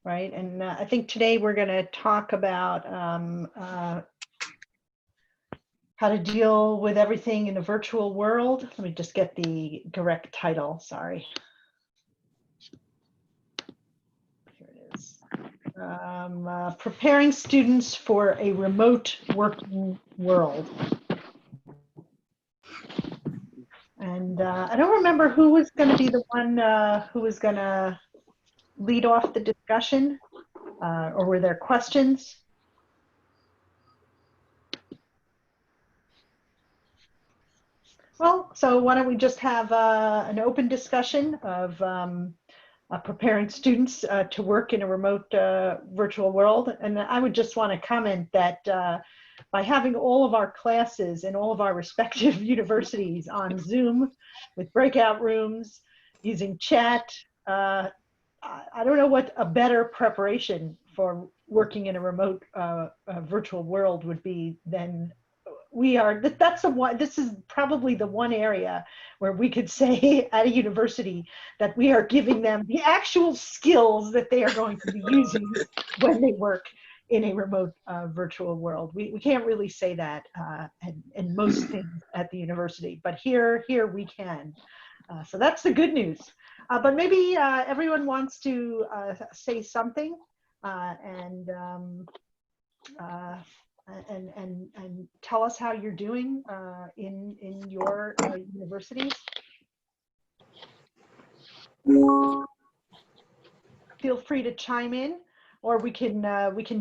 right? And I think today we're going to talk about how to deal with everything in a virtual world. Let me just get the correct title, sorry. Here it is. Preparing students for a remote working world. And I don't remember who was going to be the one who was going to lead off the discussion, or were there questions? Well, so why don't we just have an open discussion of preparing students to work in a remote virtual world. And I would just want to comment that by having all of our classes in all of our respective universities on Zoom with breakout rooms, using chat, I don't know what a better preparation for working in a remote virtual world would be than we are. This is probably the one area where we could say at a university that we are giving them the actual skills that they are going to be using when they work in a remote virtual world. We can't really say that in most things at the university, but here we can. So that's the good news. But maybe everyone wants to say something and tell us how you're doing in your universities. Feel free to chime in, or we could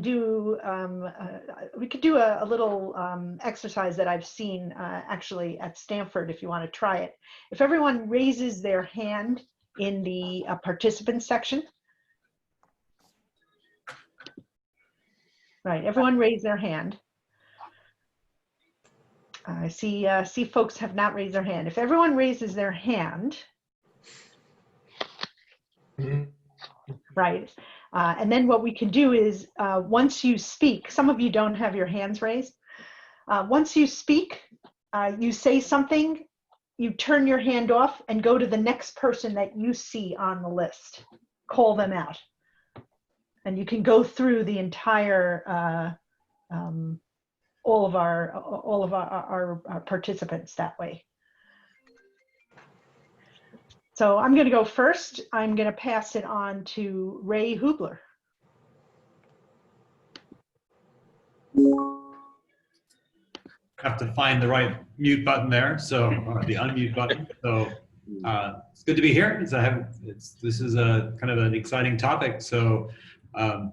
do a little exercise that I've seen actually at Stanford. If you want to try it, if everyone raises their hand in the participant section. Right, everyone raise their hand. I see folks have not raised their hand. If everyone raises their hand, right, and then what we can do is once you speak, some of you don't have your hands raised. Once you speak, you say something, you turn your hand off and go to the next person that you see on the list. Call them out. And you can go through the entire, all of our participants that way. So I'm going to go first. I'm going to pass it on to Ray Hubler. Have to find the right mute button there, so the unmute button. So it's good to be here. This is a kind of an exciting topic. So I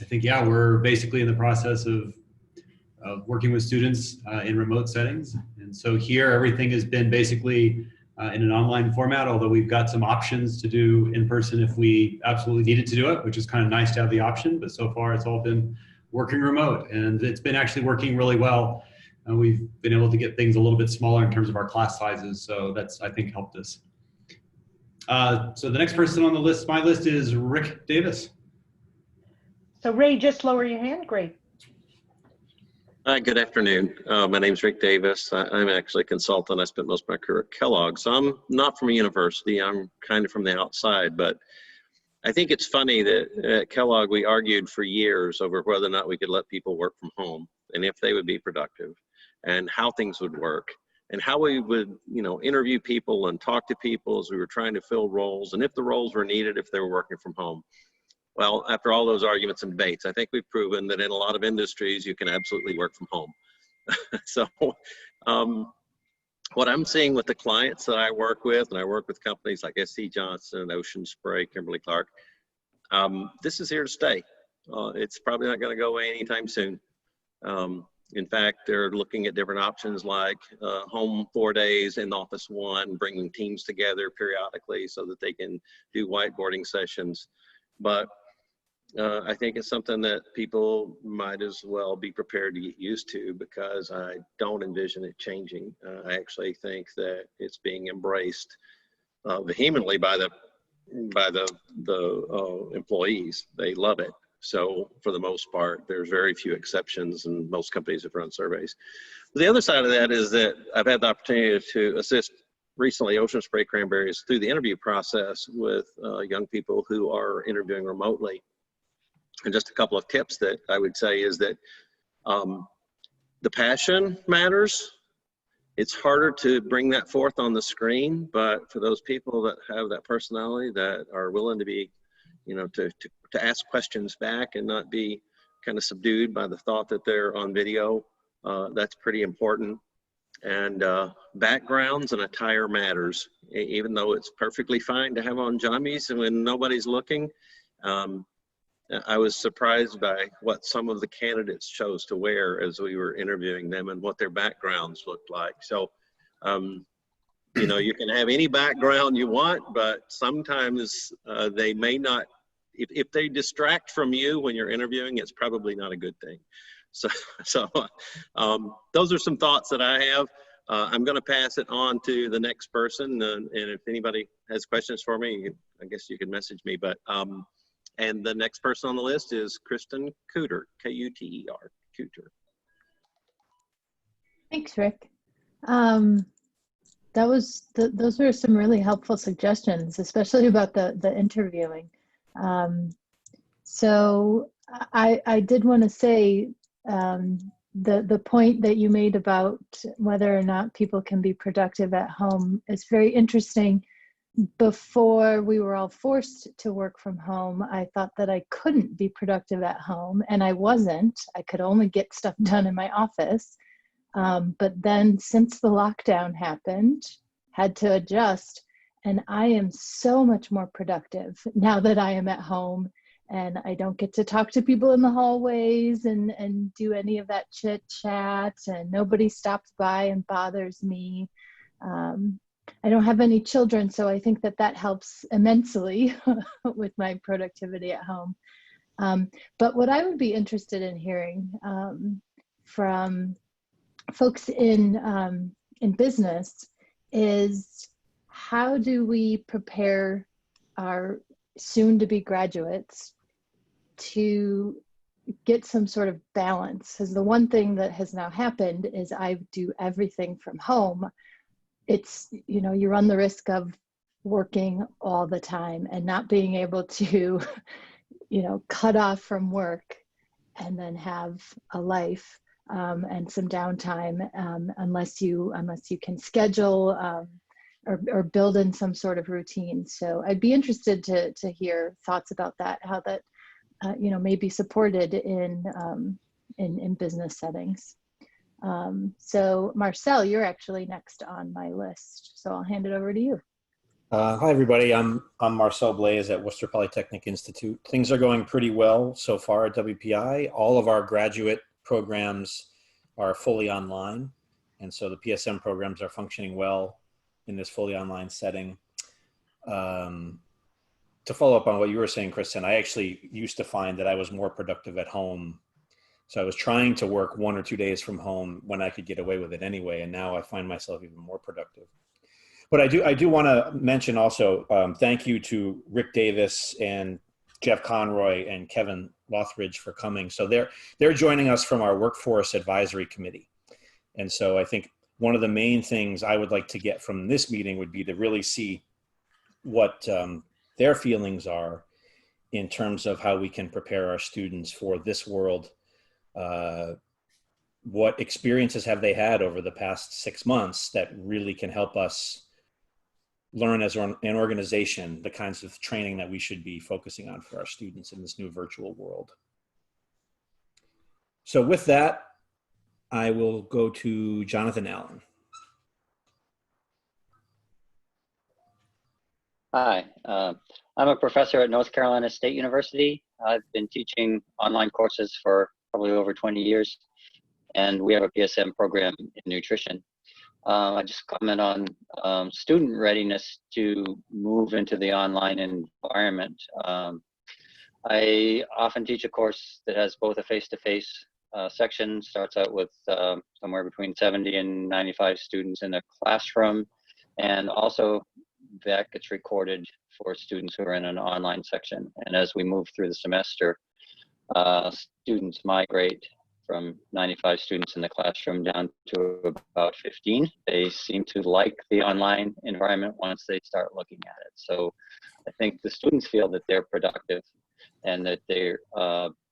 think, yeah, we're basically in the process of working with students in remote settings. And so here, everything has been basically in an online format, although we've got some options to do in person if we absolutely needed to do it, which is kind of nice to have the option. But so far, it's all been working remote, and it's been actually working really well. And we've been able to get things a little bit smaller in terms of our class sizes. So that's, I think, helped us. So the next person on the list, my list, is Rick Davis. So Ray, just lower your hand. Great. Hi, good afternoon. My name is Rick Davis. I'm actually a consultant. I spent most of my career at Kellogg. So I'm not from a university. I'm kind of from the outside. But I think it's funny that at Kellogg, we argued for years over whether or not we could let people work from home and if they would be productive and how things would work and how we would, interview people and talk to people as we were trying to fill roles and if the roles were needed, if they were working from home. Well, after all those arguments and debates, I think we've proven that in a lot of industries, you can absolutely work from home. So what I'm seeing with the clients that I work with, and I work with companies like SC Johnson, Ocean Spray, Kimberly-Clark, this is here to stay. It's probably not going to go away anytime soon. In fact, they're looking at different options like home 4 days, in office 1, bringing teams together periodically so that they can do whiteboarding sessions. But I think it's something that people might as well be prepared to get used to because I don't envision it changing. I actually think that it's being embraced vehemently by the employees. They love it. So for the most part, there's very few exceptions, and most companies have run surveys. The other side of that is that I've had the opportunity to assist recently Ocean Spray Cranberries through the interview process with young people who are interviewing remotely. And just a couple of tips that I would say is that the passion matters. It's harder to bring that forth on the screen, but for those people that have that personality, that are willing to be, you know, to ask questions back and not be kind of subdued by the thought that they're on video, that's pretty important. And backgrounds and attire matters, even though it's perfectly fine to have on jammies when nobody's looking. I was surprised by what some of the candidates chose to wear as we were interviewing them and what their backgrounds looked like. So, you know, you can have any background you want, but sometimes they may not, if they distract from you when you're interviewing, it's probably not a good thing. So those are some thoughts that I have. I'm going to pass it on to the next person. And if anybody has questions for me, I guess you can message me. But and the next person on the list is Kristen Cooter, K-U-T-E-R, Cooter. Thanks, Rick. Those were some really helpful suggestions, especially about the interviewing. So I did want to say the point that you made about whether or not people can be productive at home is very interesting. Before we were all forced to work from home, I thought that I couldn't be productive at home, and I wasn't. I could only get stuff done in my office. But then since the lockdown happened, had to adjust, and I am so much more productive now that I am at home and I don't get to talk to people in the hallways and do any of that chit chat, and nobody stops by and bothers me. I don't have any children, so I think that helps immensely with my productivity at home. But what I would be interested in hearing from folks in business is, how do we prepare our soon-to-be graduates to get some sort of balance? Because the one thing that has now happened is I do everything from home. It's, you know, you run the risk of working all the time and not being able to, you know, cut off from work and then have a life and some downtime, unless you can schedule or build in some sort of routine. So I'd be interested to hear thoughts about that, how that you know, may be supported in business settings. So Marcel, you're actually next on my list, so I'll hand it over to you. Hi everybody, I'm Marcel Blais at Worcester Polytechnic Institute. Things are going pretty well so far at WPI. All of our graduate programs are fully online, and so the PSM programs are functioning well in this fully online setting. To follow up on what you were saying, Kristen, I actually used to find that I was more productive at home. So I was trying to work 1 or 2 days from home when I could get away with it anyway, and now I find myself even more productive. But I do want to mention also, thank you to Rick Davis and Jeff Conroy and Kevin Lothridge for coming. So they're joining us from our Workforce Advisory Committee. And so I think one of the main things I would like to get from this meeting would be to really see what their feelings are in terms of how we can prepare our students for this world. What experiences have they had over the past 6 months that really can help us learn as an organization the kinds of training that we should be focusing on for our students in this new virtual world. So with that, I will go to Jonathan Allen. Hi, I'm a professor at North Carolina State University. I've been teaching online courses for probably over 20 years, and we have a PSM program in nutrition. I just comment on student readiness to move into the online environment. I often teach a course that has both a face-to-face section, starts out with somewhere between 70 and 95 students in a classroom, and also that gets recorded for students who are in an online section. And as we move through the semester, students migrate from 95 students in the classroom down to about 15. They seem to like the online environment once they start looking at it. So I think the students feel that they're productive. and that they're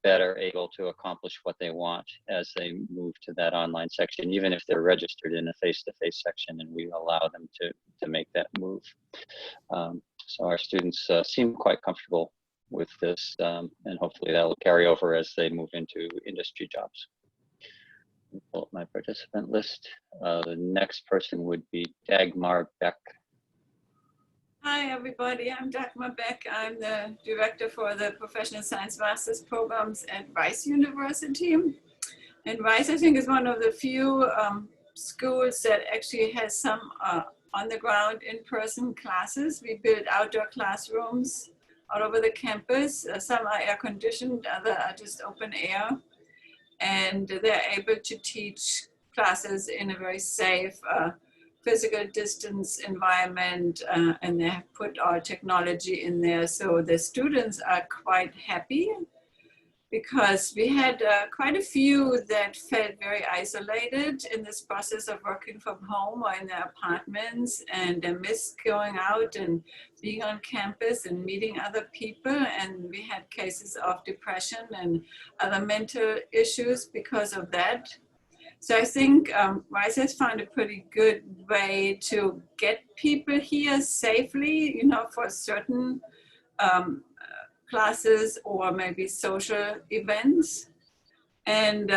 better able to accomplish what they want as they move to that online section, even if they're registered in a face-to-face section, and we allow them to make that move. So our students seem quite comfortable with this, and hopefully that will carry over as they move into industry jobs. Pull up my participant list. The next person would be Dagmar Beck. Hi, everybody. I'm Dagmar Beck. I'm the director for the Professional Science Master's programs at Rice University. And Rice, I think, is one of the few schools that actually has some on-the-ground in-person classes. We build outdoor classrooms all over the campus. Some are air-conditioned, others are just open air. And they're able to teach classes in a very safe, physical distance environment, and they have put our technology in there. So the students are quite happy, because we had quite a few that felt very isolated in this process of working from home or in their apartments, and they missed going out and being on campus and meeting other people. And we had cases of depression and other mental issues because of that. So I think Rice has found a pretty good way to get people here safely, you know, for certain classes or maybe social events. And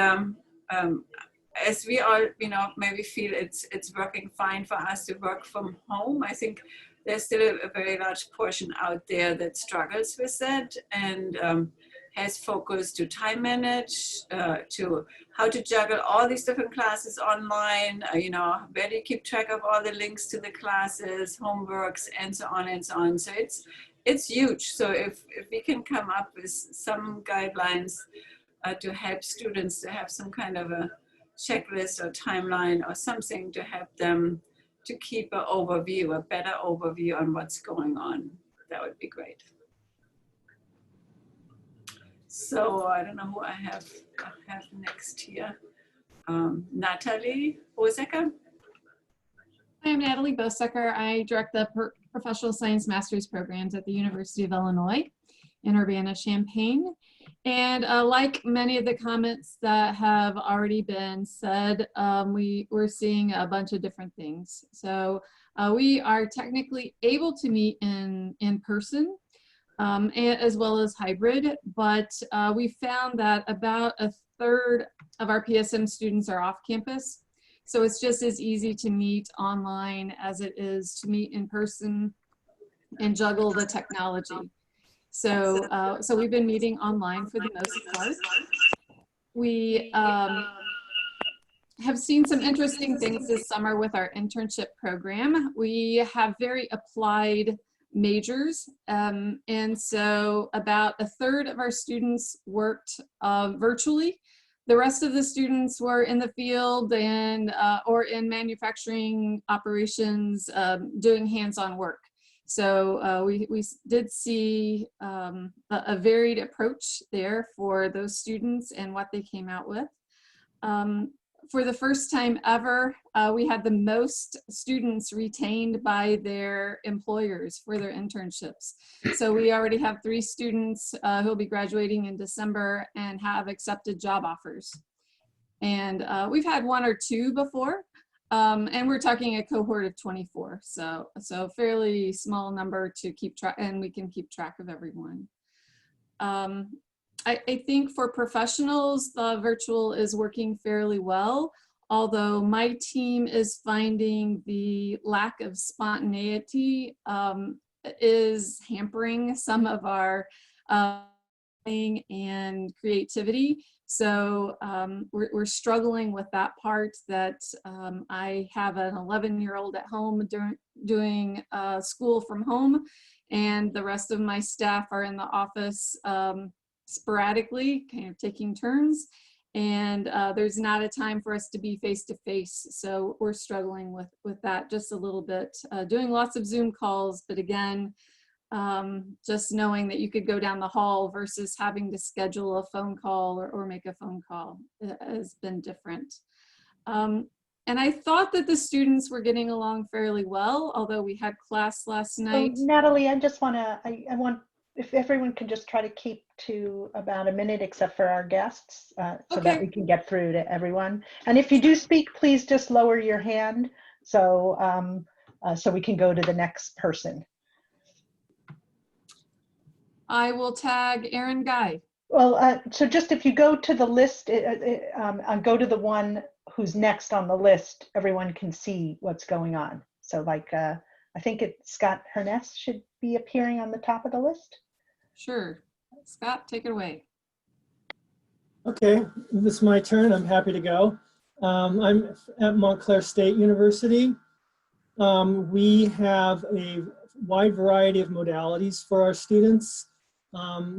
as we all, you know, maybe feel it's working fine for us to work from home, I think there's still a very large portion out there that struggles with that, and has focused to time manage, to how to juggle all these different classes online, you know, where do you keep track of all the links to the classes, homeworks, and so on and so on. So it's huge. So if we can come up with some guidelines to help students to have some kind of a checklist or timeline or something to help them to keep an overview, a better overview on what's going on, that would be great. So I don't know who I have next here. Natalie Bosacker. Hi, I'm Natalie Bosacker. I direct the Professional Science Master's programs at the University of Illinois in Urbana-Champaign. And like many of the comments that have already been said, we're seeing a bunch of different things. So we are technically able to meet in person, as well as hybrid, but we found that about a third of our PSM students are off campus. So it's just as easy to meet online as it is to meet in person and juggle the technology. So, so we've been meeting online for the most part. We have seen some interesting things this summer with our internship program. We have very applied majors, and so about a third of our students worked virtually. The rest of the students were in the field and or in manufacturing operations doing hands-on work. So we did see a varied approach there for those students and what they came out with. For the first time ever, we had the most students retained by their employers for their internships. So we already have 3 students who will be graduating in December and have accepted job offers. And we've had 1 or 2 before, and we're talking a cohort of 24. So fairly small number to keep track, and we can keep track of everyone. I think for professionals, the virtual is working fairly well, although my team is finding the lack of spontaneity is hampering some of our and creativity. So we're struggling with that part, that I have an 11-year-old at home doing school from home, and the rest of my staff are in the office sporadically, kind of taking turns, and there's not a time for us to be face-to-face. So we're struggling with that just a little bit, doing lots of Zoom calls, but again, just knowing that you could go down the hall versus having to schedule a phone call or make a phone call has been different. And I thought that the students were getting along fairly well, although we had class last night. So, Natalie, I just want to, I want if everyone can just try to keep to about a minute, except for our guests, so that we can get through to everyone. And if you do speak, please just lower your hand so so we can go to the next person. I will tag Aaron Guy. Well, so just if you go to the list, go to the one who's next on the list, everyone can see what's going on. So like, I think Scott Herness should be appearing on the top of the list. Sure. Scott, take it away. Okay, this is my turn. I'm happy to go. I'm at Montclair State University. We have a wide variety of modalities for our students.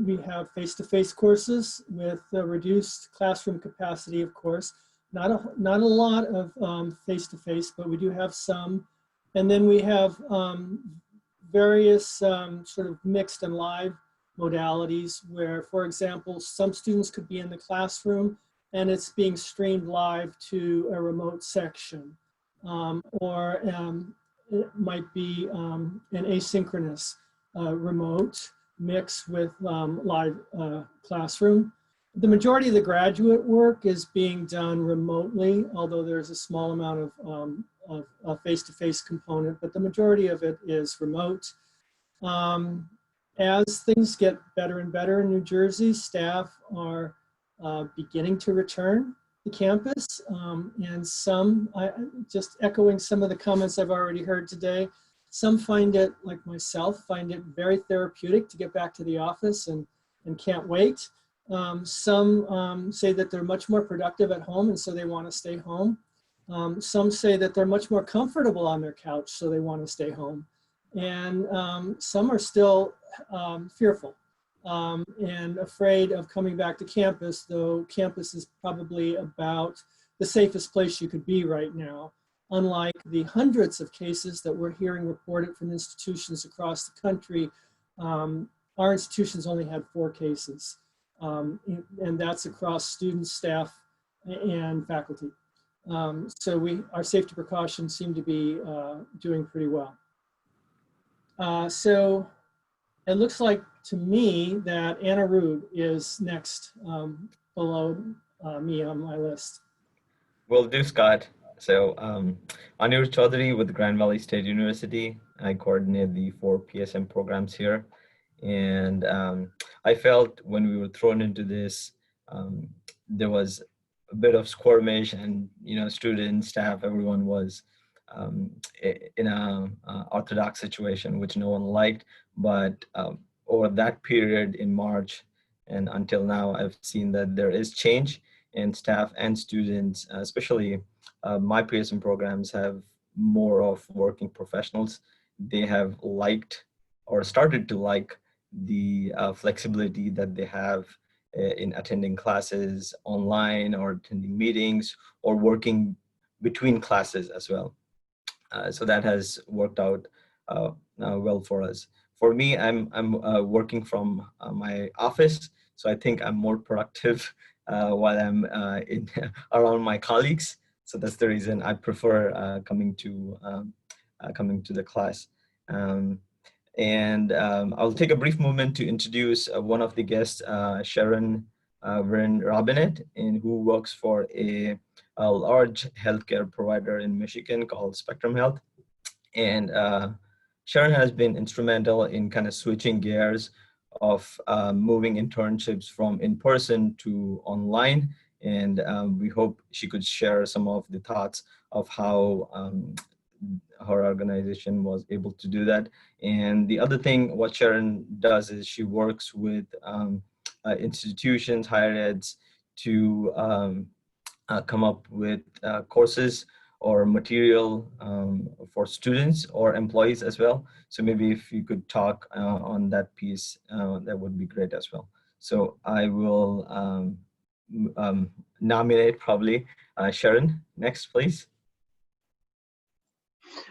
We have face-to-face courses with reduced classroom capacity, of course. Not a lot of face-to-face, but we do have some. And then we have various sort of mixed and live modalities where, for example, some students could be in the classroom and it's being streamed live to a remote section. Or it might be an asynchronous remote mix with live classroom. The majority of the graduate work is being done remotely, although there's a small amount of a face-to-face component, but the majority of it is remote. As things get better and better in New Jersey, staff are beginning to return to campus, and some, just echoing some of the comments I've already heard today, some find it, like myself, find it very therapeutic to get back to the office and can't wait. Some say that they're much more productive at home and so they want to stay home. Some say that they're much more comfortable on their couch so they want to stay home. And some are still fearful and afraid of coming back to campus, though campus is probably about the safest place you could be right now. Unlike the hundreds of cases that we're hearing reported from institutions across the country, our institutions only had 4 cases. And that's across students, staff, and faculty. So our safety precautions seem to be doing pretty well. So it looks like to me that Anirudh is next below me on my list. Will do, Scott. So Anirudh Chowdhary with Grand Valley State University. I coordinate the 4 PSM programs here. And I felt when we were thrown into this, there was a bit of skirmish, and students, staff, everyone was in a orthodox situation, which no one liked. But over that period in March and until now, I've seen that there is change, and staff and students, especially my PSM programs, have more of working professionals. They have liked or started to like the flexibility that they have in attending classes online or attending meetings or working between classes as well. So that has worked out well for us. For me, I'm working from my office, so I think I'm more productive while I'm around my colleagues. So that's the reason I prefer coming to the class. And I'll take a brief moment to introduce one of the guests, Sharon Vriend-Robinette, who works for a large healthcare provider in Michigan called Spectrum Health. And Sharon has been instrumental in kind of switching gears of moving internships from in-person to online. And we hope she could share some of the thoughts of how her organization was able to do that. And the other thing, what Sharon does is she works with institutions, higher eds, to come up with courses or material for students or employees as well. So maybe if you could talk on that piece, that would be great as well. So I will nominate probably Sharon next, please.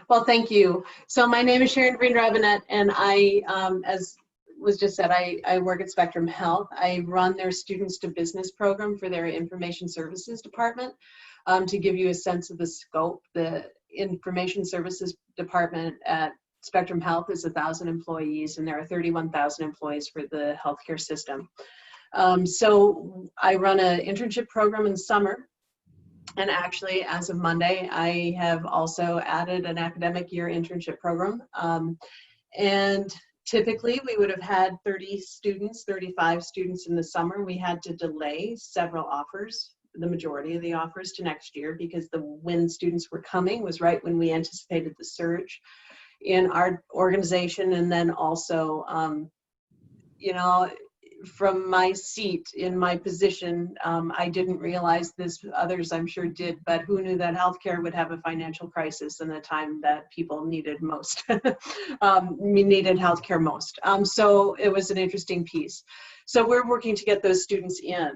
Well, thank you. So my name is Sharon Vriend-Robinette, and I, as was just said, I work at Spectrum Health. I run their Students to Business program for their Information Services Department. To give you a sense of the scope, the Information Services Department at Spectrum Health is 1,000 employees, and there are 31,000 employees for the healthcare system. So I run an internship program in the summer. And actually, as of Monday, I have also added an academic year internship program. And typically, we would have had 30 students, 35 students in the summer. We had to delay several offers, the majority of the offers, to next year, because when students were coming was right when we anticipated the surge in our organization. And then also, you know, from my seat in my position, I didn't realize this, others I'm sure did, but who knew that healthcare would have a financial crisis in the time that people needed most, needed healthcare most. So it was an interesting piece. So we're working to get those students in,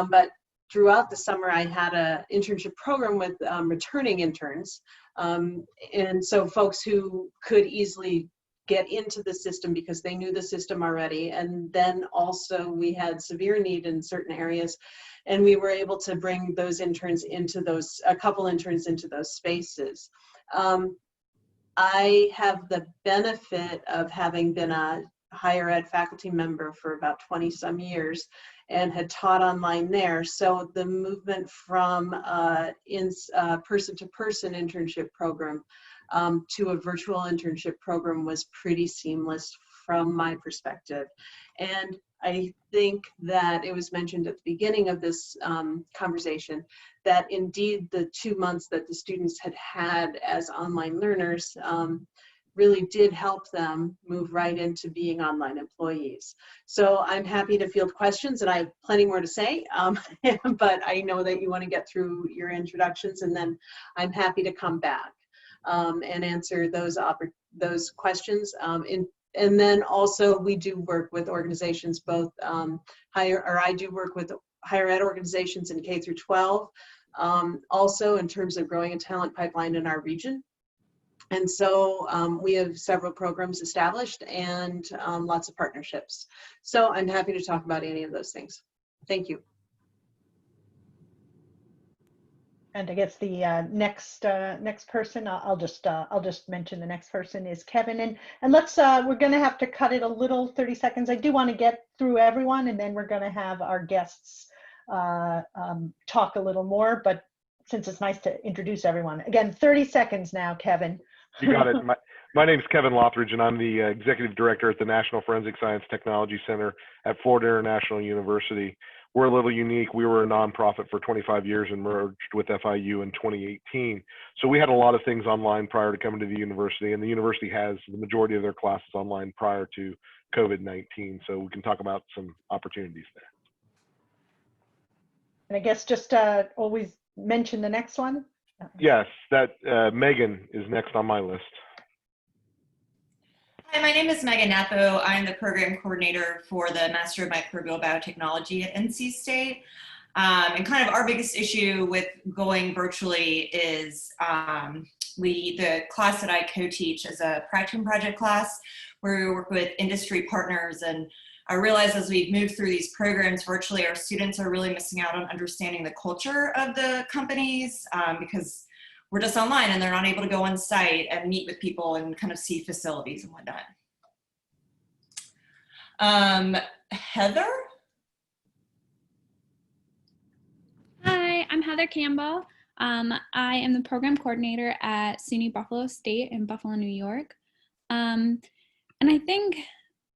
but throughout the summer, I had an internship program with returning interns. And so folks who could easily get into the system because they knew the system already. And then also we had severe need in certain areas, and we were able to bring those interns into those, a couple interns into those spaces. I have the benefit of having been a higher ed faculty member for about 20 some years and had taught online there. So the movement from person-to-person internship program to a virtual internship program was pretty seamless from my perspective. And I think that it was mentioned at the beginning of this conversation that indeed the 2 months that the students had as online learners really did help them move right into being online employees. So I'm happy to field questions, and I have plenty more to say, but I know that you want to get through your introductions, and then I'm happy to come back and answer those questions. And then also we do work with organizations, both I do work with higher ed organizations in K through 12, also in terms of growing a talent pipeline in our region. And so we have several programs established and lots of partnerships. So I'm happy to talk about any of those things. Thank you. And I guess the next person, I'll just mention the next person is Kevin, and let's we're going to have to cut it a little, 30 seconds. I do want to get through everyone, and then we're going to have our guests talk a little more. But since it's nice to introduce everyone, again, 30 seconds now, Kevin. You got it. My name is Kevin Lothridge, and I'm the executive director at the National Forensic Science Technology Center at Florida International University. We're a little unique. We were a nonprofit for 25 years and merged with FIU in 2018. So we had a lot of things online prior to coming to the university, and the university has the majority of their classes online prior to COVID-19. So we can talk about some opportunities there. And I guess just always mention the next one. Yes, that Megan is next on my list. Hi, my name is Megan Napo. I'm the program coordinator for the Master of Microbial Biotechnology at NC State. And kind of our biggest issue with going virtually is the class that I co-teach is a practicum project class where we work with industry partners. And I realize as we've moved through these programs virtually, our students are really missing out on understanding the culture of the companies because we're just online and they're not able to go on site and meet with people and kind of see facilities and whatnot. Heather? Hi, I'm Heather Campbell. I am the program coordinator at SUNY Buffalo State in Buffalo, New York. And I think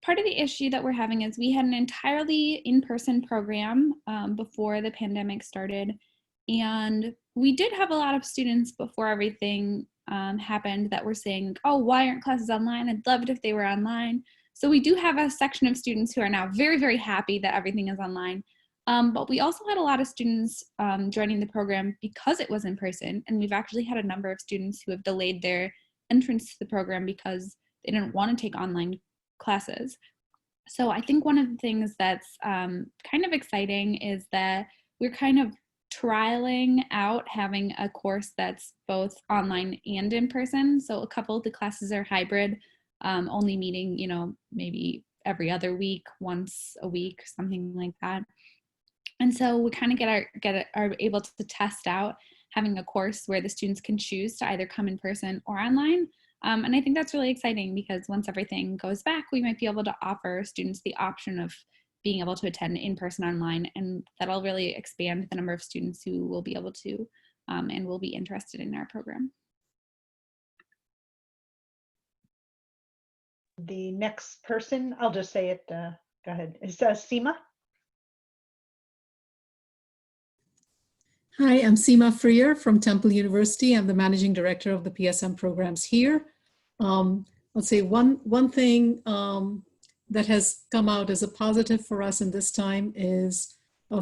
part of the issue that we're having is we had an entirely in-person program before the pandemic started. And we did have a lot of students before everything happened that were saying, oh, why aren't classes online? I'd love it if they were online. So we do have a section of students who are now very, very happy that everything is online. But we also had a lot of students joining the program because it was in person. And we've actually had a number of students who have delayed their entrance to the program because they didn't want to take online classes. So I think one of the things that's kind of exciting is that we're kind of trialing out having a course that's both online and in person. So a couple of the classes are hybrid, only meeting, you know, maybe every other week, once a week, something like that. And so we kind of are able to test out having a course where the students can choose to either come in person or online. And I think that's really exciting because once everything goes back, we might be able to offer students the option of being able to attend in person online, and that'll really expand the number of students who will be able to and will be interested in our program. The next person, I'll just say it, go ahead, is Seema. Hi, I'm Seema Freer from Temple University. I'm the managing director of the PSM programs here. I'll say one thing that has come out as a positive for us in this time is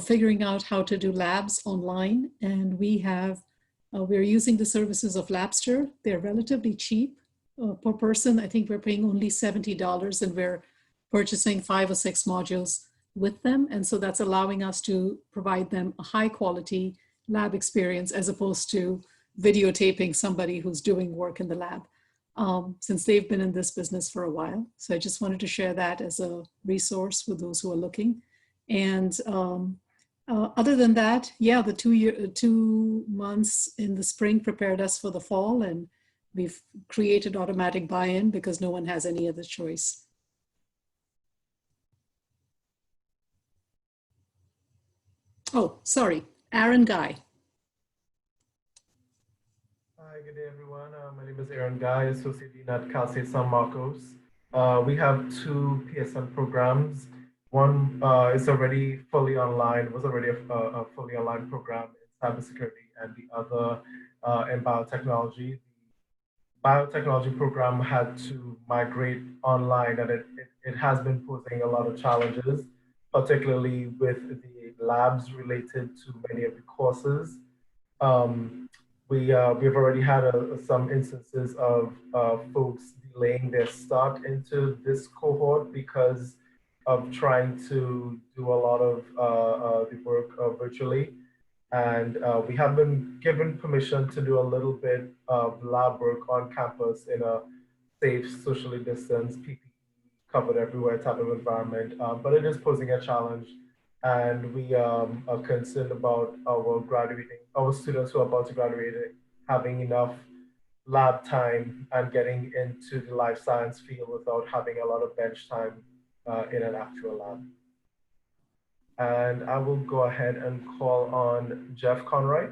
figuring out how to do labs online. And we're using the services of Labster. They're relatively cheap per person. I think we're paying only $70 and we're purchasing 5 or 6 modules with them. And so that's allowing us to provide them a high quality lab experience as opposed to videotaping somebody who's doing work in the lab, since they've been in this business for a while. So I just wanted to share that as a resource for those who are looking. And other than that, yeah, the 2 months in the spring prepared us for the fall, and we've created automatic buy-in because no one has any other choice. Oh, sorry, Aaron Guy. Hi, good day, everyone. My name is Aaron Guy, Associate Dean at Cal State San Marcos. We have 2 PSM programs. One is already fully online, was already a fully online program in cybersecurity, and the other in biotechnology. The biotechnology program had to migrate online, and it has been posing a lot of challenges, particularly with the labs related to many of the courses. We've already had some instances of folks delaying their start into this cohort because of trying to do a lot of the work virtually. And we have been given permission to do a little bit of lab work on campus in a safe, socially distanced, PPE covered everywhere type of environment, but it is posing a challenge. And we are concerned about our students who are about to graduate having enough lab time and getting into the life science field without having a lot of bench time in an actual lab. And I will go ahead and call on Jeff Conroy.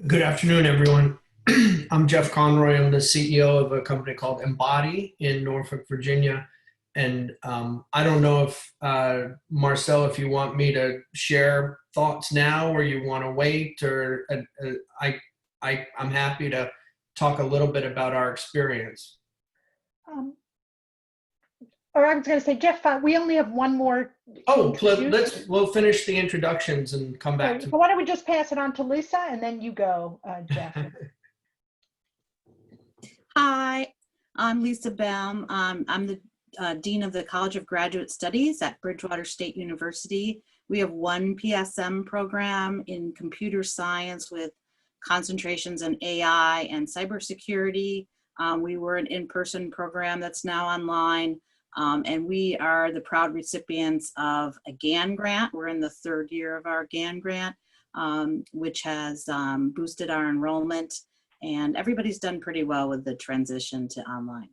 Good afternoon, everyone. I'm Jeff Conroy. I'm the CEO of a company called Embody in Norfolk, Virginia. And I don't know if, Marcel, if you want me to share thoughts now or you want to wait, or I'm happy to talk a little bit about our experience. Or I was going to say, Jeff, we only have one more. Oh, we'll finish the introductions and come back to. So why don't we just pass it on to Lisa and then you go, Jeff. Hi, I'm Lisa Baum. I'm the Dean of the College of Graduate Studies at Bridgewater State University. We have one PSM program in computer science with concentrations in AI and cybersecurity. We were an in-person program that's now online. And we are the proud recipients of a GAN grant. We're in the 3rd year of our GAN grant, which has boosted our enrollment, and everybody's done pretty well with the transition to online.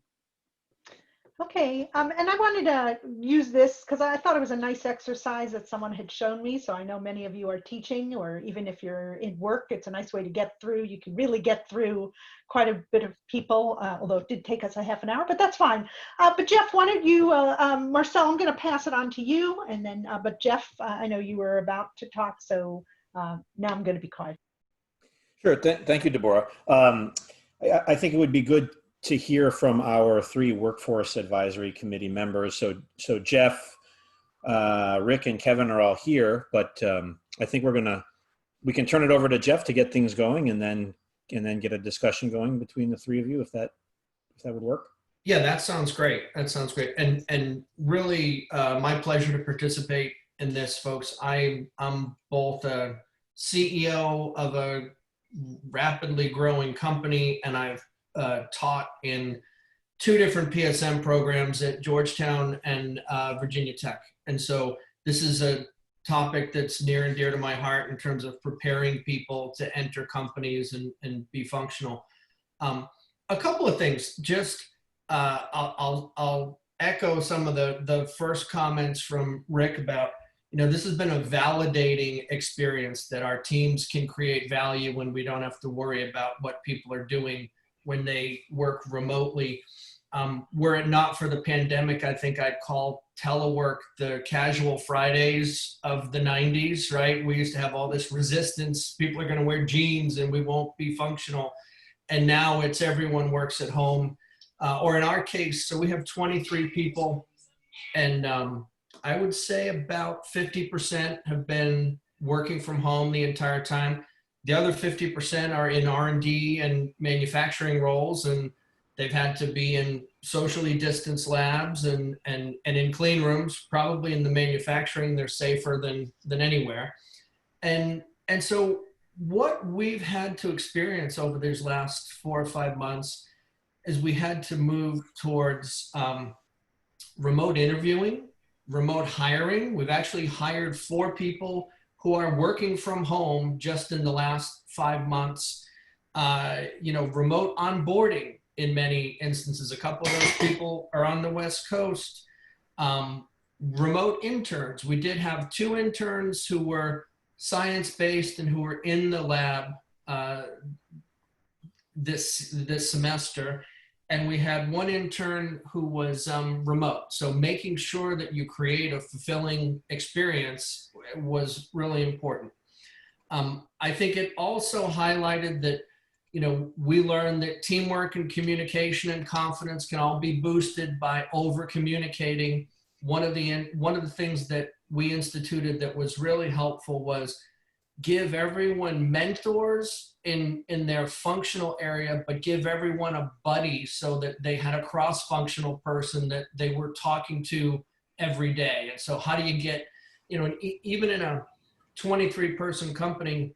Okay, and I wanted to use this because I thought it was a nice exercise that someone had shown me. So I know many of you are teaching, or even if you're in work, it's a nice way to get through. You can really get through quite a bit of people, although it did take us a half an hour, but that's fine. But Jeff, why don't you, Marcel, I'm going to pass it on to you, and then, but Jeff, I know you were about to talk, so now I'm going to be quiet. Sure, thank you, Deborah. I think it would be good to hear from our 3 workforce advisory committee members. So Jeff, Rick, and Kevin are all here, but I think we can turn it over to Jeff to get things going, and then get a discussion going between the 3 of you, if that would work. Yeah, that sounds great. That sounds great. And really my pleasure to participate in this, folks. I'm both a CEO of a rapidly growing company, and I've taught in 2 different PSM programs at Georgetown and Virginia Tech. And so this is a topic that's near and dear to my heart in terms of preparing people to enter companies and be functional. A couple of things, just I'll echo some of the first comments from Rick about, this has been a validating experience that our teams can create value when we don't have to worry about what people are doing when they work remotely. Were it not for the pandemic, I think I'd call telework the casual Fridays of the 90s, right? We used to have all this resistance. People are going to wear jeans and we won't be functional. And now it's everyone works at home. Or in our case, so we have 23 people, and I would say about 50% have been working from home the entire time. The other 50% are in R&D and manufacturing roles, and they've had to be in socially distanced labs and in clean rooms. Probably in the manufacturing, they're safer than anywhere. And so what we've had to experience over these last 4 or 5 months is we had to move towards remote interviewing, remote hiring. We've actually hired 4 people who are working from home just in the last 5 months. Remote onboarding in many instances. A couple of those people are on the West Coast. Remote interns. We did have 2 interns who were science-based and who were in the lab this semester. And we had 1 intern who was remote. So making sure that you create a fulfilling experience was really important. I think it also highlighted that, we learned that teamwork and communication and confidence can all be boosted by over communicating. One of the things that we instituted that was really helpful was give everyone mentors in their functional area, but give everyone a buddy so that they had a cross-functional person that they were talking to every day. And so how do you get, even in a 23-person company,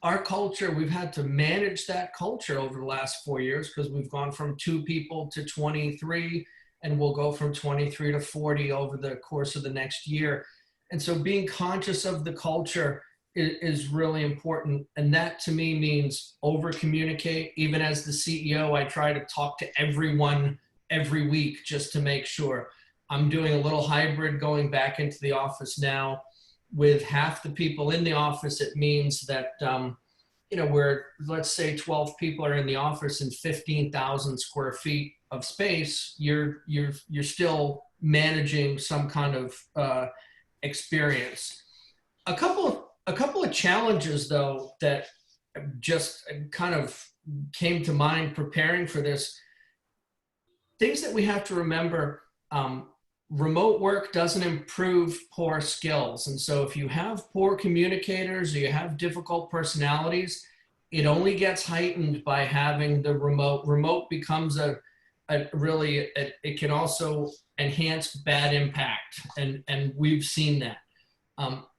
our culture, we've had to manage that culture over the last 4 years because we've gone from 2 people to 23, and we'll go from 23 to 40 over the course of the next year. And so being conscious of the culture is really important. And that to me means over communicate. Even as the CEO, I try to talk to everyone every week just to make sure. I'm doing a little hybrid going back into the office now. With half the people in the office, it means that, where let's say 12 people are in the office and 15,000 square feet of space, you're still managing some kind of experience. A couple of challenges though that just kind of came to mind preparing for this. Things that we have to remember. Remote work doesn't improve poor skills. And so if you have poor communicators or you have difficult personalities, it only gets heightened by having the remote. Remote becomes it can also enhance bad impact. And we've seen that.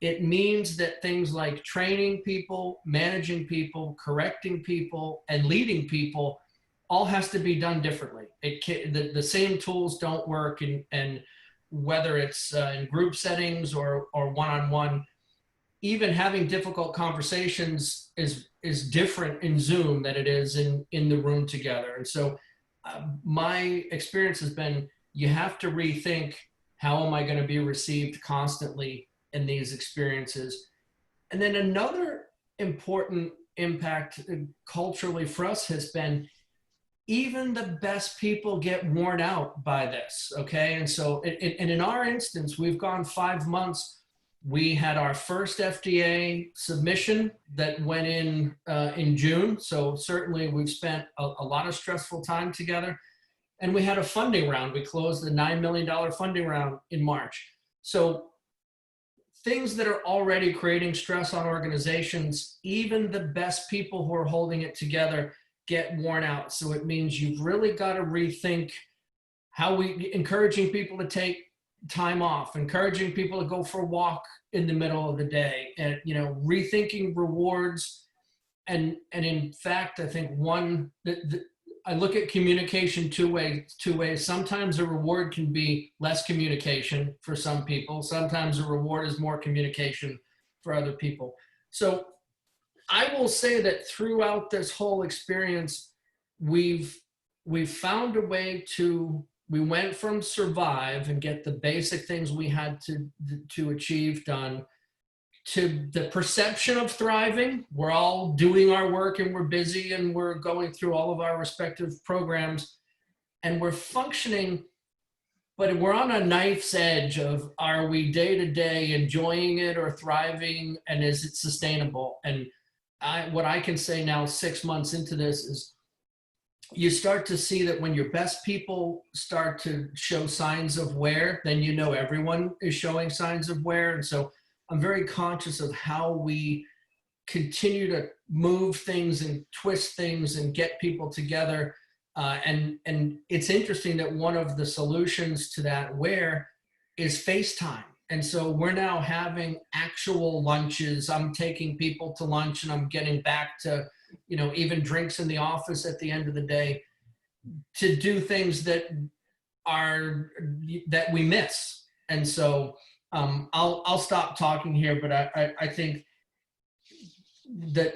It means that things like training people, managing people, correcting people, and leading people all has to be done differently. The same tools don't work, and whether it's in group settings or one-on-one, even having difficult conversations is different in Zoom than it is in the room together. And so my experience has been, you have to rethink, how am I going to be received constantly in these experiences? And then another important impact culturally for us has been, even the best people get worn out by this, okay? And so, and in our instance, we've gone 5 months. We had our first FDA submission that went in June. So certainly we've spent a lot of stressful time together. And we had a funding round. We closed the $9 million funding round in March. So things that are already creating stress on organizations, even the best people who are holding it together get worn out. So it means you've really got to rethink how encouraging people to take time off, encouraging people to go for a walk in the middle of the day, and rethinking rewards. And in fact, I think I look at communication two ways. Sometimes a reward can be less communication for some people. Sometimes a reward is more communication for other people. So I will say that throughout this whole experience, we've found a way to, we went from survive and get the basic things we had to achieve done, to the perception of thriving. We're all doing our work and we're busy and we're going through all of our respective programs and we're functioning, but we're on a knife's edge of, are we day to day enjoying it or thriving, and is it sustainable? And what I can say now 6 months into this is you start to see that when your best people start to show signs of wear, then you know everyone is showing signs of wear. And so I'm very conscious of how we continue to move things and twist things and get people together. And it's interesting that one of the solutions to that wear is FaceTime. And so we're now having actual lunches. I'm taking people to lunch and I'm getting back to, you know, even drinks in the office at the end of the day to do things that we miss. And so I'll stop talking here, but I think that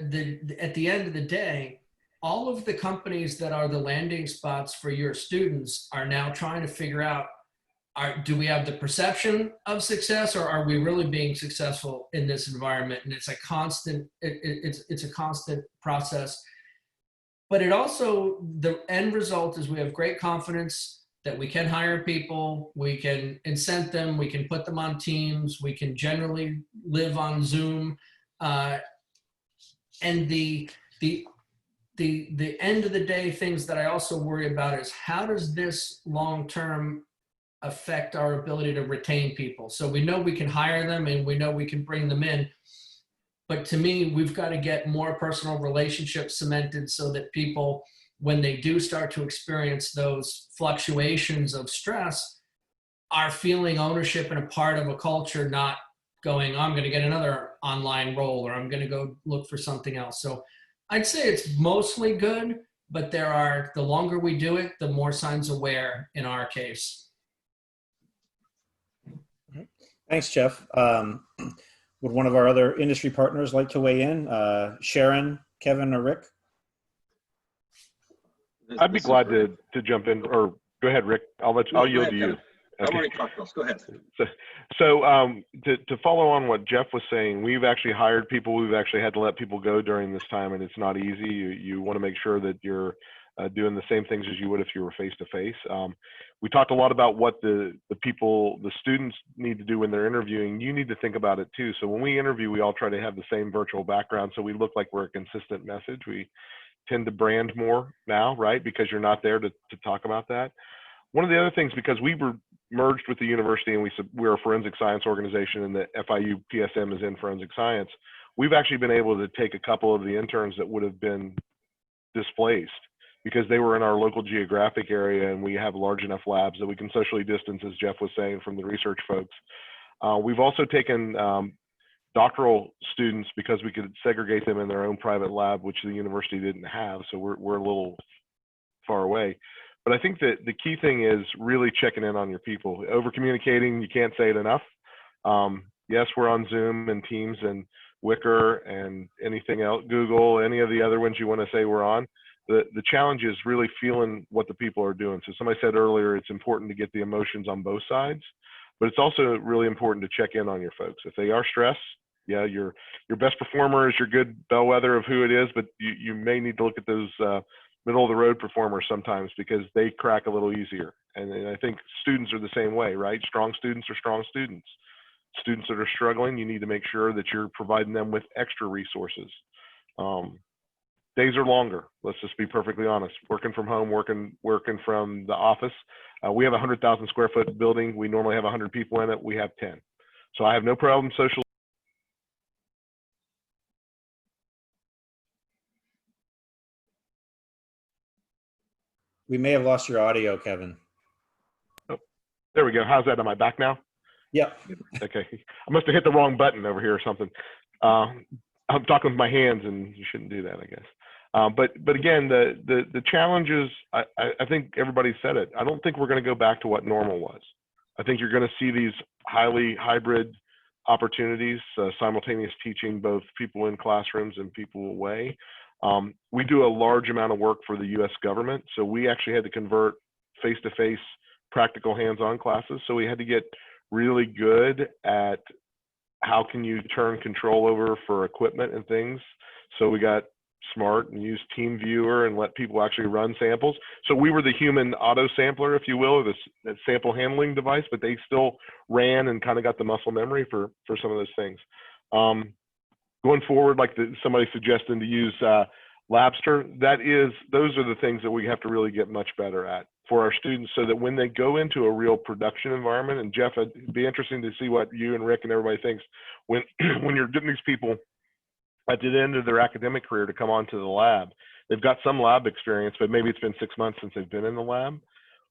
at the end of the day, all of the companies that are the landing spots for your students are now trying to figure out, do we have the perception of success, or are we really being successful in this environment? And it's a constant, it's a constant process. But it also, the end result is we have great confidence that we can hire people, we can incent them, we can put them on teams, we can generally live on Zoom. And the end of the day things that I also worry about is, how does this long-term affect our ability to retain people? So we know we can hire them and we know we can bring them in, but to me, we've got to get more personal relationships cemented so that people, when they do start to experience those fluctuations of stress, are feeling ownership and a part of a culture, not going, I'm going to get another online role, or I'm going to go look for something else. So I'd say it's mostly good, but the longer we do it, the more signs of wear in our case. Thanks, Jeff. Would one of our other industry partners like to weigh in? Sharon, Kevin, or Rick? I'd be glad to jump in, or go ahead, Rick. I'll yield to you. I'm already cocktails. Go ahead. So to follow on what Jeff was saying, we've actually hired people. We've actually had to let people go during this time, and it's not easy. You want to make sure that you're doing the same things as you would if you were face to face. We talked a lot about what the students need to do when they're interviewing. You need to think about it too. So when we interview, we all try to have the same virtual background, so we look like we're a consistent message. We tend to brand more now, right? Because you're not there to talk about that. One of the other things, because we were merged with the university and we're a forensic science organization, and the FIU PSM is in forensic science, we've actually been able to take a couple of the interns that would have been displaced because they were in our local geographic area, and we have large enough labs that we can socially distance, as Jeff was saying, from the research folks. We've also taken doctoral students because we could segregate them in their own private lab, which the university didn't have, so we're a little far away. But I think that the key thing is really checking in on your people. Over communicating, you can't say it enough. Yes, we're on Zoom and Teams and Wicker and anything else, Google, any of the other ones you want to say we're on. The challenge is really feeling what the people are doing. So somebody said earlier, it's important to get the emotions on both sides, but it's also really important to check in on your folks. If they are stressed, yeah, your best performer is your good bellwether of who it is, but you may need to look at those middle of the road performers sometimes because they crack a little easier. And I think students are the same way, right? Strong students are strong students. Students that are struggling, you need to make sure that you're providing them with extra resources. Days are longer. Let's just be perfectly honest. Working from home, working from the office. We have a 100,000 square foot building. We normally have 100 people in it. We have 10. So I have no problem social. We may have lost your audio, Kevin. Oh, there we go. How's that? Am I back now? Yep. Okay. I must have hit the wrong button over here or something. I'm talking with my hands, and you shouldn't do that, I guess. But again, the challenges, I think everybody said it. I don't think we're going to go back to what normal was. I think you're going to see these highly hybrid opportunities, simultaneous teaching, both people in classrooms and people away. We do a large amount of work for the U.S. government, so we actually had to convert face-to-face practical hands-on classes. So we had to get really good at how can you turn control over for equipment and things. So we got smart and used TeamViewer and let people actually run samples. So we were the human auto sampler, if you will, or the sample handling device, but they still ran and kind of got the muscle memory for some of those things. Going forward, like somebody suggesting to use Labster, those are the things that we have to really get much better at for our students, so that when they go into a real production environment, and Jeff, it'd be interesting to see what you and Rick and everybody thinks when you're getting these people at the end of their academic career to come onto the lab. They've got some lab experience, but maybe it's been 6 months since they've been in the lab.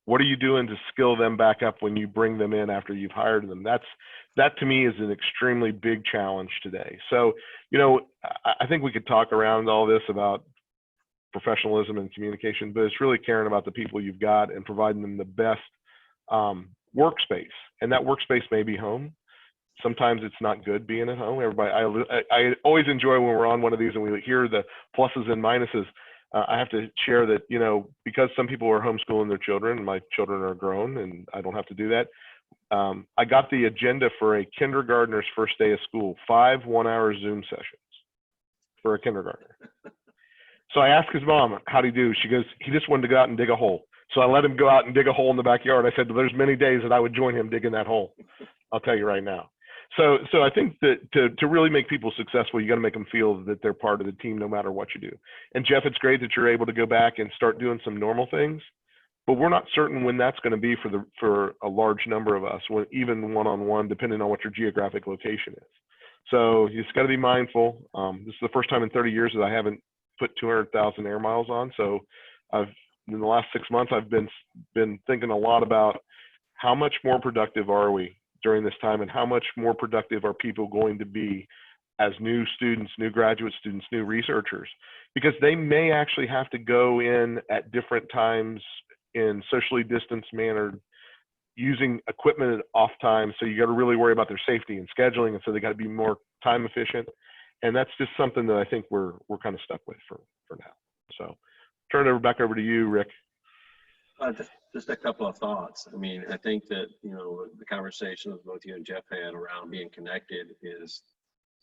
What are you doing to skill them back up when you bring them in after you've hired them? That to me is an extremely big challenge today. So, I think we could talk around all this about professionalism and communication, but it's really caring about the people you've got and providing them the best workspace. And that workspace may be home. Sometimes it's not good being at home. I always enjoy when we're on one of these and we hear the pluses and minuses. I have to share that, because some people are homeschooling their children, and my children are grown and I don't have to do that. I got the agenda for a kindergartner's first day of school, 5 one-hour Zoom sessions for a kindergartner. So I asked his mom, how'd he do? She goes, he just wanted to go out and dig a hole. So I let him go out and dig a hole in the backyard. I said, well, there's many days that I would join him digging that hole. I'll tell you right now. So I think that to really make people successful, you got to make them feel that they're part of the team no matter what you do. And Jeff, it's great that you're able to go back and start doing some normal things, but we're not certain when that's going to be for a large number of us, even one-on-one, depending on what your geographic location is. So you just got to be mindful. This is the first time in 30 years that I haven't put 200,000 air miles on. So in the last 6 months, I've been thinking a lot about how much more productive are we during this time, and how much more productive are people going to be as new students, new graduate students, new researchers, because they may actually have to go in at different times in socially distanced manner, using equipment at off time. So you got to really worry about their safety and scheduling, and so they got to be more time efficient. And that's just something that I think we're kind of stuck with for now. So turn it back over to you, Rick. Just a couple of thoughts. I mean, I think that, the conversations both you and Jeff had around being connected is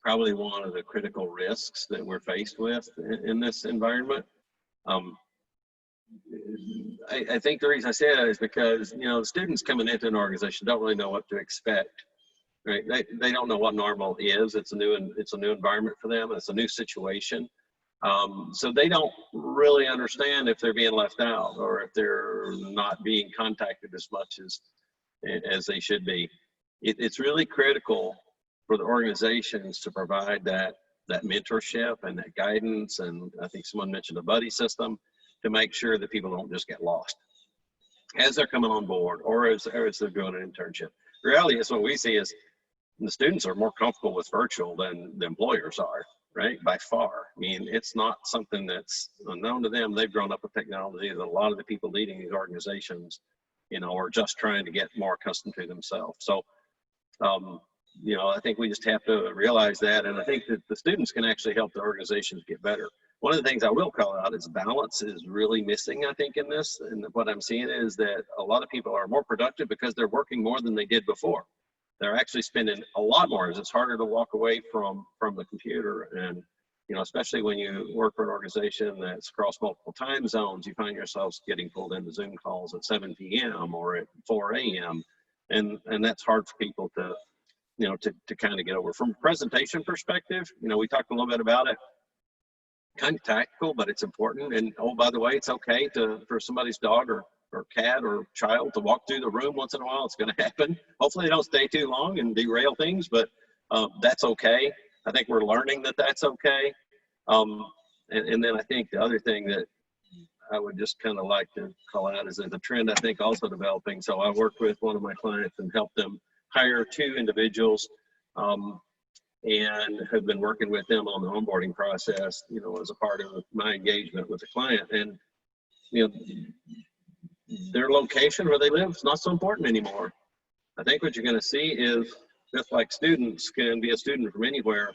probably one of the critical risks that we're faced with in this environment. I think the reason I say that is because, the students coming into an organization don't really know what to expect, right? They don't know what normal is. It's a new environment for them. It's a new situation. So they don't really understand if they're being left out or if they're not being contacted as much as they should be. It's really critical for the organizations to provide that mentorship and that guidance. And I think someone mentioned a buddy system to make sure that people don't just get lost as they're coming on board or as they're doing an internship. The reality is what we see is the students are more comfortable with virtual than the employers are. Right, by far. I mean, it's not something that's unknown to them. They've grown up with technology that a lot of the people leading these organizations, are just trying to get more accustomed to themselves. So, I think we just have to realize that. And I think that the students can actually help the organizations get better. One of the things I will call out is balance is really missing, I think, in this. And what I'm seeing is that a lot of people are more productive because they're working more than they did before. They're actually spending a lot more as it's harder to walk away from the computer. And, especially when you work for an organization that's across multiple time zones, you find yourselves getting pulled into Zoom calls at 7 p.m. or at 4 a.m. And that's hard for people to kind of get over. From a presentation perspective, we talked a little bit about it, kind of tactical, but it's important. And, oh, by the way, it's okay for somebody's dog or cat or child to walk through the room once in a while. It's going to happen. Hopefully they don't stay too long and derail things, but that's okay. I think we're learning that that's okay. And then I think the other thing that I would just kind of like to call out is there's a trend I think also developing. So I worked with one of my clients and helped them hire 2 individuals and have been working with them on the onboarding process, you know, as a part of my engagement with the client. And, you know, their location where they live is not so important anymore. I think what you're going to see is, just like students can be a student from anywhere,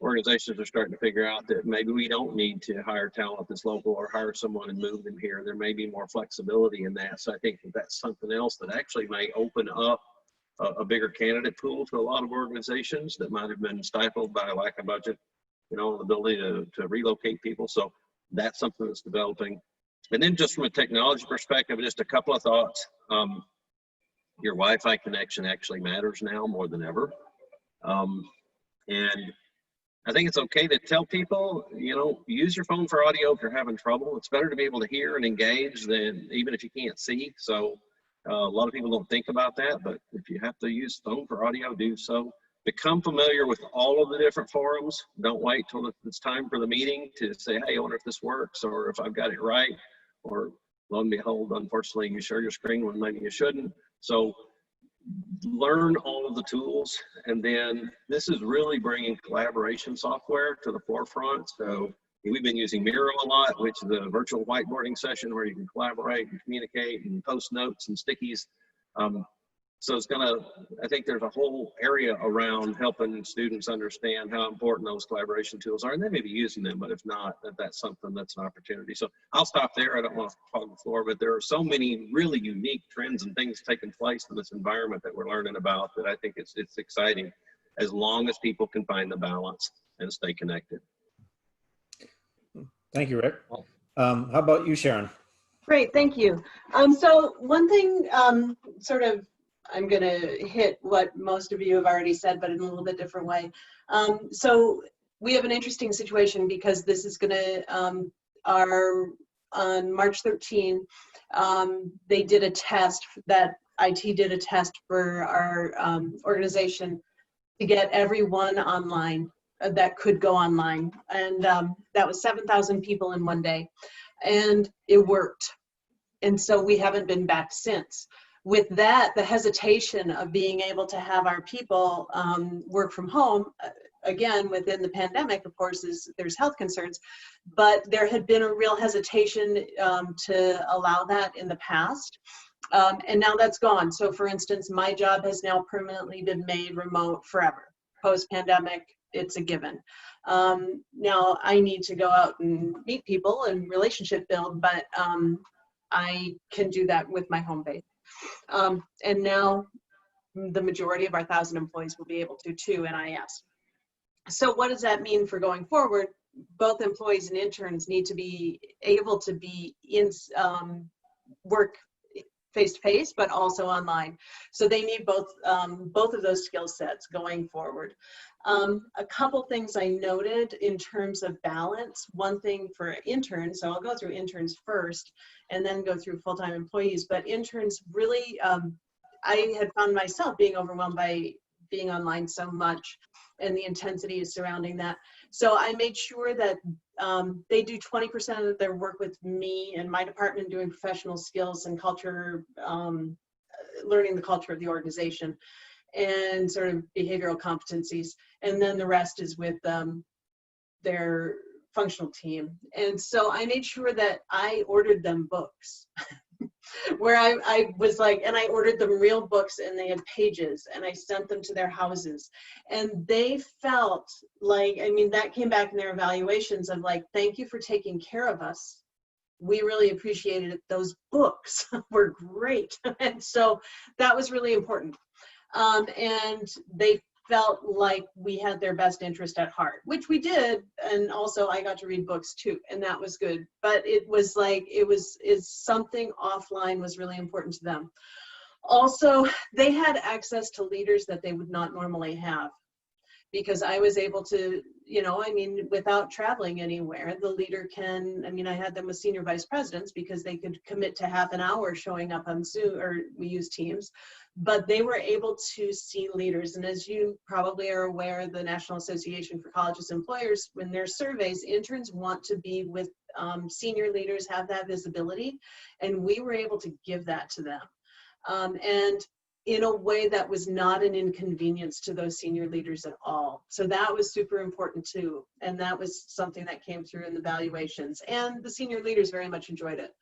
organizations are starting to figure out that maybe we don't need to hire talent that's local or hire someone and move them here. There may be more flexibility in that. So I think that that's something else that actually may open up a bigger candidate pool to a lot of organizations that might have been stifled by a lack of budget, you know, the ability to relocate people. So that's something that's developing. And then just from a technology perspective, just a couple of thoughts. Your Wi-Fi connection actually matters now more than ever. And I think it's okay to tell people, you know, use your phone for audio if you're having trouble. It's better to be able to hear and engage than even if you can't see. So a lot of people don't think about that, but if you have to use phone for audio, do so. Become familiar with all of the different forums. Don't wait till it's time for the meeting to say, hey, I wonder if this works or if I've got it right. Or lo and behold, unfortunately, you share your screen when maybe you shouldn't. So learn all of the tools. And then this is really bringing collaboration software to the forefront. So we've been using Miro a lot, which is a virtual whiteboarding session where you can collaborate and communicate and post notes and stickies. So it's gonna, I think there's a whole area around helping students understand how important those collaboration tools are, and they may be using them, but if not, that's something that's an opportunity. So I'll stop there. I don't want to hog the floor, but there are so many really unique trends and things taking place in this environment that we're learning about that I think it's exciting, as long as people can find the balance and stay connected. Thank you, Rick. How about you, Sharon? Great, thank you. So one thing, I'm going to hit what most of you have already said, but in a little bit different way. So we have an interesting situation because this is going to, on March 13, they did a test, that IT did a test for our organization to get everyone online that could go online. And that was 7,000 people in one day. And it worked. And so we haven't been back since. With that, the hesitation of being able to have our people work from home, again, within the pandemic, of course, there's health concerns, but there had been a real hesitation to allow that in the past. And now that's gone. So for instance, my job has now permanently been made remote forever. Post-pandemic, it's a given. Now I need to go out and meet people and relationship build, but I can do that with my home base. And now the majority of our 1,000 employees will be able to too, NIS. So what does that mean for going forward? Both employees and interns need to be able to be in work face-to-face, but also online. So they need both of those skill sets going forward. A couple things I noted in terms of balance. One thing for interns, so I'll go through interns first and then go through full-time employees, but interns really, I had found myself being overwhelmed by being online so much and the intensity surrounding that. So I made sure that they do 20% of their work with me and my department doing professional skills and culture, learning the culture of the organization and sort of behavioral competencies. And then the rest is with their functional team. And so I made sure that I ordered them books where I was like, and I ordered them real books and they had pages and I sent them to their houses. And they felt like, I mean, that came back in their evaluations of like, thank you for taking care of us. We really appreciated it. Those books were great. And so that was really important. And they felt like we had their best interest at heart, which we did. And also I got to read books too, and that was good. But it was like, something offline was really important to them. Also, they had access to leaders that they would not normally have, because I was able to, you know, I mean, without traveling anywhere, the leader can, I mean, I had them with senior vice presidents because they could commit to half an hour showing up on Zoom, or we use Teams, but they were able to see leaders. And as you probably are aware, the National Association for Colleges and Employers, when their surveys, interns want to be with senior leaders, have that visibility, and we were able to give that to them. And in a way that was not an inconvenience to those senior leaders at all. So that was super important too. And that was something that came through in the valuations, and the senior leaders very much enjoyed it.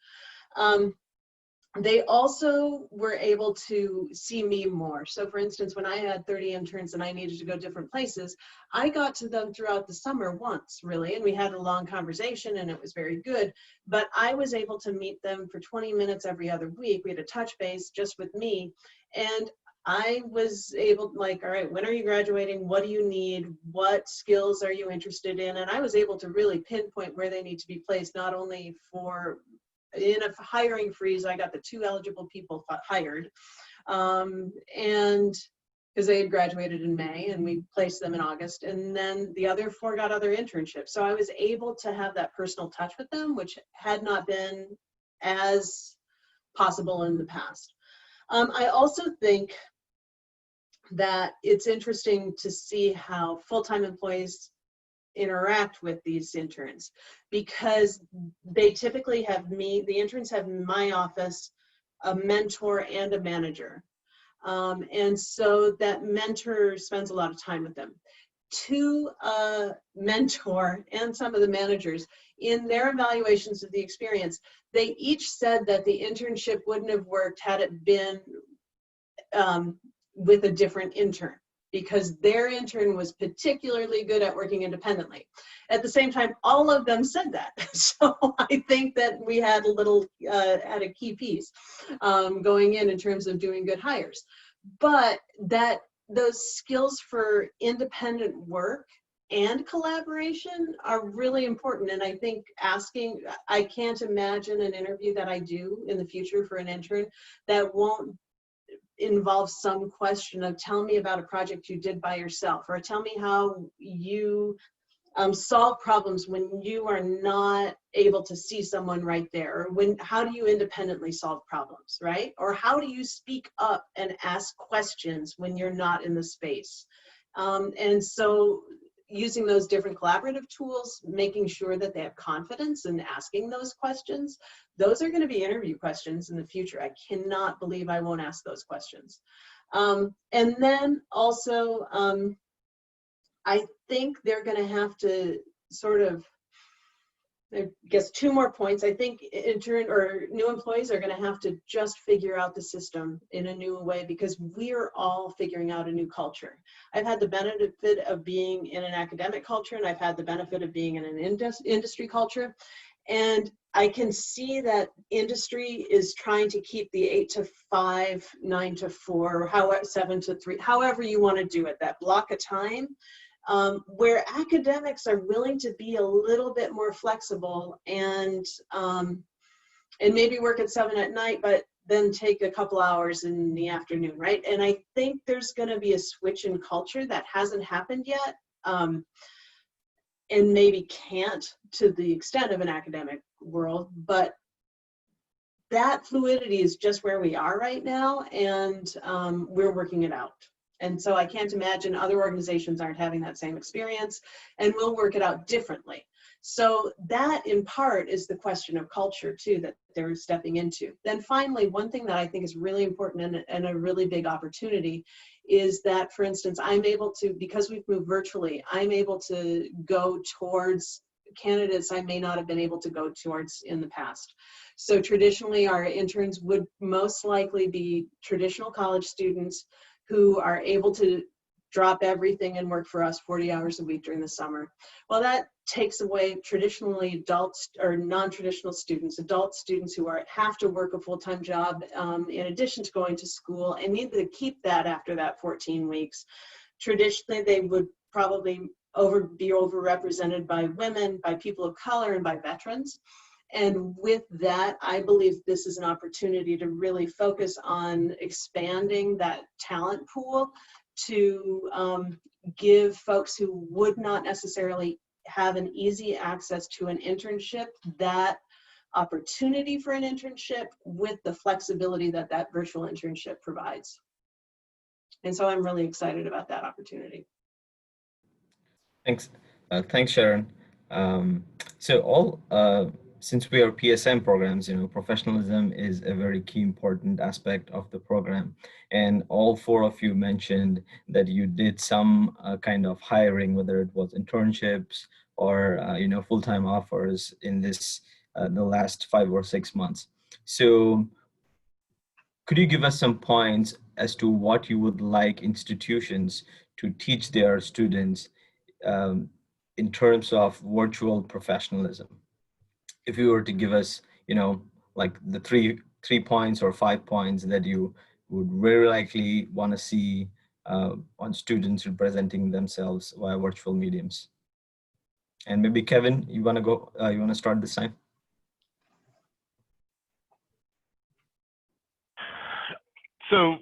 They also were able to see me more. So for instance, when I had 30 interns and I needed to go different places, I got to them throughout the summer once, really, and we had a long conversation and it was very good. But I was able to meet them for 20 minutes every other week. We had a touch base just with me, and I was able, like, all right, when are you graduating? What do you need? What skills are you interested in? And I was able to really pinpoint where they need to be placed, not only for in a hiring freeze. I got the 2 eligible people hired, and because they had graduated in May and we placed them in August, and then the other 4 got other internships. So I was able to have that personal touch with them, which had not been as possible in the past. I also think that it's interesting to see how full-time employees interact with these interns, because they typically have me, the interns have in my office a mentor and a manager. And so that mentor spends a lot of time with them. To mentor and some of the managers, in their evaluations of the experience, they each said that the internship wouldn't have worked had it been with a different intern, because their intern was particularly good at working independently. At the same time, all of them said that. So I think that we had a little, had a key piece going in terms of doing good hires. But that those skills for independent work and collaboration are really important. And I think asking, I can't imagine an interview that I do in the future for an intern that won't involve some question of, tell me about a project you did by yourself, or tell me how you solve problems when you are not able to see someone right there, or how do you independently solve problems, right? Or how do you speak up and ask questions when you're not in the space? And so using those different collaborative tools, making sure that they have confidence in asking those questions, those are going to be interview questions in the future. I cannot believe I won't ask those questions. And then also, I think they're going to have to sort of, I guess 2 more points. I think intern or new employees are going to have to just figure out the system in a new way, because we're all figuring out a new culture. I've had the benefit of being in an academic culture, and I've had the benefit of being in an industry culture. And I can see that industry is trying to keep the 8 to 5, 9 to 4, however, 7 to 3, however you want to do it, that block of time. Where academics are willing to be a little bit more flexible and maybe work at 7 at night, but then take a couple hours in the afternoon, right? And I think there's going to be a switch in culture that hasn't happened yet, and maybe can't to the extent of an academic world, but that fluidity is just where we are right now, and we're working it out. And so I can't imagine other organizations aren't having that same experience, and we'll work it out differently. So that in part is the question of culture too, that they're stepping into. Then finally, one thing that I think is really important and a really big opportunity is that, for instance, I'm able to, because we've moved virtually, I'm able to go towards candidates I may not have been able to go towards in the past. So traditionally, our interns would most likely be traditional college students who are able to drop everything and work for us 40 hours a week during the summer. Well, that takes away traditionally adults or non-traditional students, adult students who have to work a full-time job in addition to going to school, and need to keep that after that 14 weeks. Traditionally, they would probably be overrepresented by women, by people of color, and by veterans. And with that, I believe this is an opportunity to really focus on expanding that talent pool to give folks who would not necessarily have an easy access to an internship that opportunity for an internship with the flexibility that that virtual internship provides. And so I'm really excited about that opportunity. Thanks. Thanks, Sharon. So all since we are PSM programs, professionalism is a very key important aspect of the program. And all four of you mentioned that you did some kind of hiring, whether it was internships or full-time offers in this the last 5 or 6 months. So could you give us some points as to what you would like institutions to teach their students in terms of virtual professionalism? If you were to give us, like the three points or 5 points that you would very likely want to see on students representing themselves via virtual mediums. And maybe Kevin, you want to go? You want to start this time? So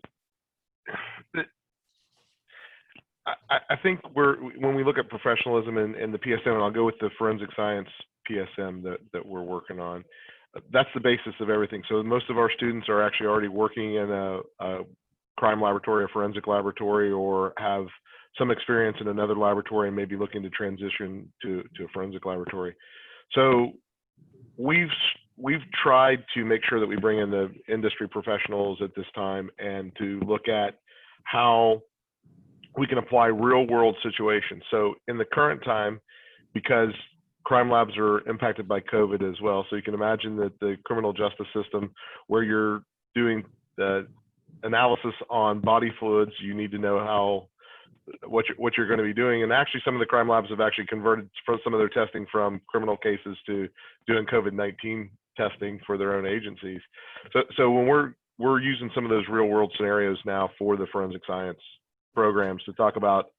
I think when we look at professionalism and the PSM, and I'll go with the forensic science PSM that we're working on, that's the basis of everything. So most of our students are actually already working in a crime laboratory, a forensic laboratory, or have some experience in another laboratory and maybe looking to transition to a forensic laboratory. So we've tried to make sure that we bring in the industry professionals at this time and to look at how we can apply real world situations. So in the current time, because crime labs are impacted by COVID as well, so you can imagine that the criminal justice system, where you're doing the analysis on body fluids, you need to know what you're going to be doing. And actually some of the crime labs have actually converted some of their testing from criminal cases to doing COVID-19 testing for their own agencies. So when we're using some of those real world scenarios now for the forensic science programs to talk about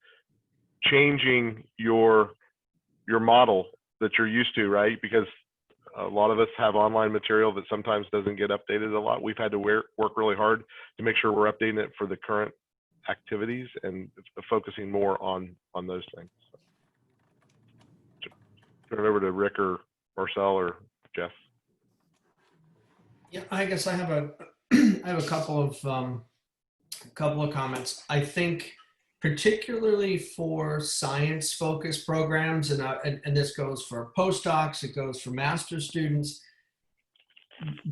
changing your model that you're used to, right? Because a lot of us have online material that sometimes doesn't get updated a lot. We've had to work really hard to make sure we're updating it for the current activities and focusing more on those things. So, turn it over to Rick or Marcel or Jeff. Yeah, I guess I have a couple of comments. I think particularly for science-focused programs, and this goes for postdocs, it goes for master's students,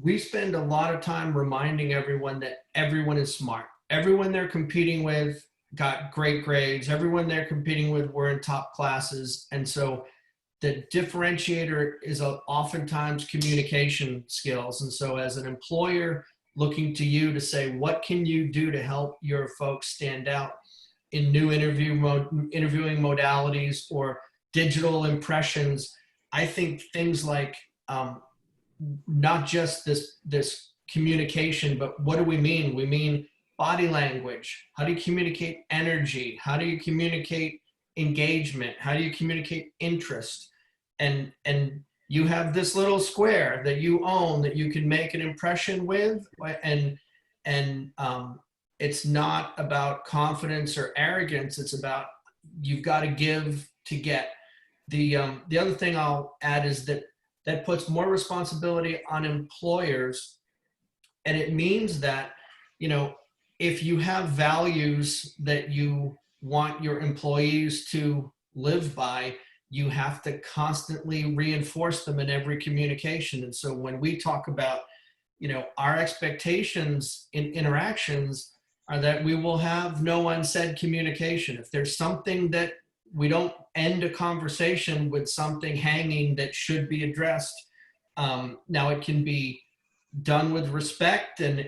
we spend a lot of time reminding everyone that everyone is smart. Everyone they're competing with got great grades. Everyone they're competing with were in top classes. And so the differentiator is oftentimes communication skills. And so as an employer looking to you to say, what can you do to help your folks stand out in new interviewing modalities or digital impressions? I think things like not just this communication, but what do we mean? We mean body language. How do you communicate energy? How do you communicate engagement? How do you communicate interest? And you have this little square that you own that you can make an impression with, and it's not about confidence or arrogance. It's about you've got to give to get. The other thing I'll add is that puts more responsibility on employers, and it means that, if you have values that you want your employees to live by, you have to constantly reinforce them in every communication. And so when we talk about, our expectations in interactions are that we will have no unsaid communication. If there's something that we don't end a conversation with something hanging that should be addressed. Now it can be done with respect, and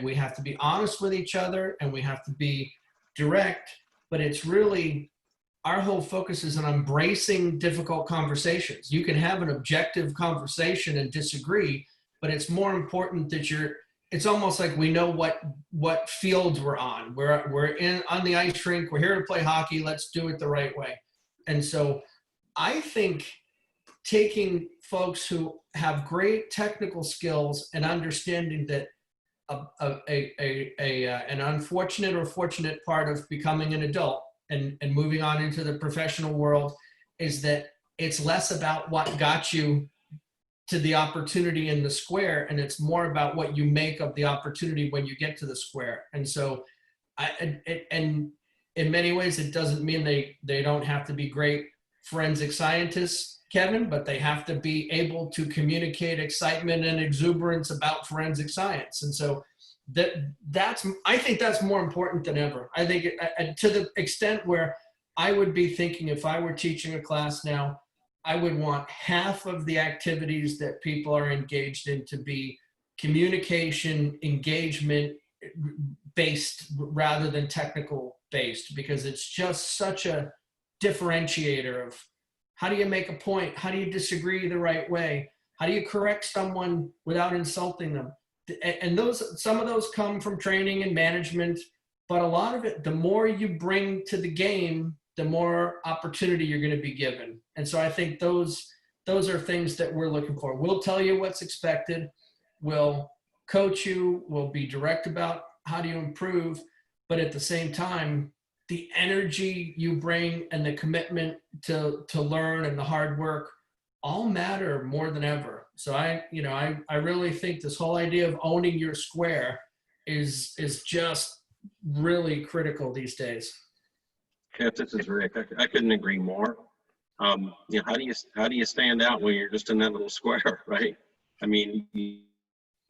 we have to be honest with each other, and we have to be direct, but it's really, our whole focus is on embracing difficult conversations. You can have an objective conversation and disagree, but it's more important that it's almost like we know what fields we're on. We're on the ice rink, we're here to play hockey, let's do it the right way. And so I think taking folks who have great technical skills and understanding that an unfortunate or fortunate part of becoming an adult and moving on into the professional world is that it's less about what got you to the opportunity in the square, and it's more about what you make of the opportunity when you get to the square. And so and in many ways, it doesn't mean they don't have to be great forensic scientists. Kevin, but they have to be able to communicate excitement and exuberance about forensic science. And so I think that's more important than ever. I think to the extent where I would be thinking, if I were teaching a class now, I would want half of the activities that people are engaged in to be communication, engagement based rather than technical based, because it's just such a differentiator of how do you make a point? How do you disagree the right way? How do you correct someone without insulting them? And some of those come from training and management, but a lot of it, the more you bring to the game, the more opportunity you're going to be given. And so I think those are things that we're looking for. We'll tell you what's expected. We'll coach you. We'll be direct about how do you improve. But at the same time, the energy you bring and the commitment to learn and the hard work all matter more than ever. So I really think this whole idea of owning your square is just really critical these days. Jeff, this is Rick. I couldn't agree more. How do you stand out when you're just in that little square, right? I mean,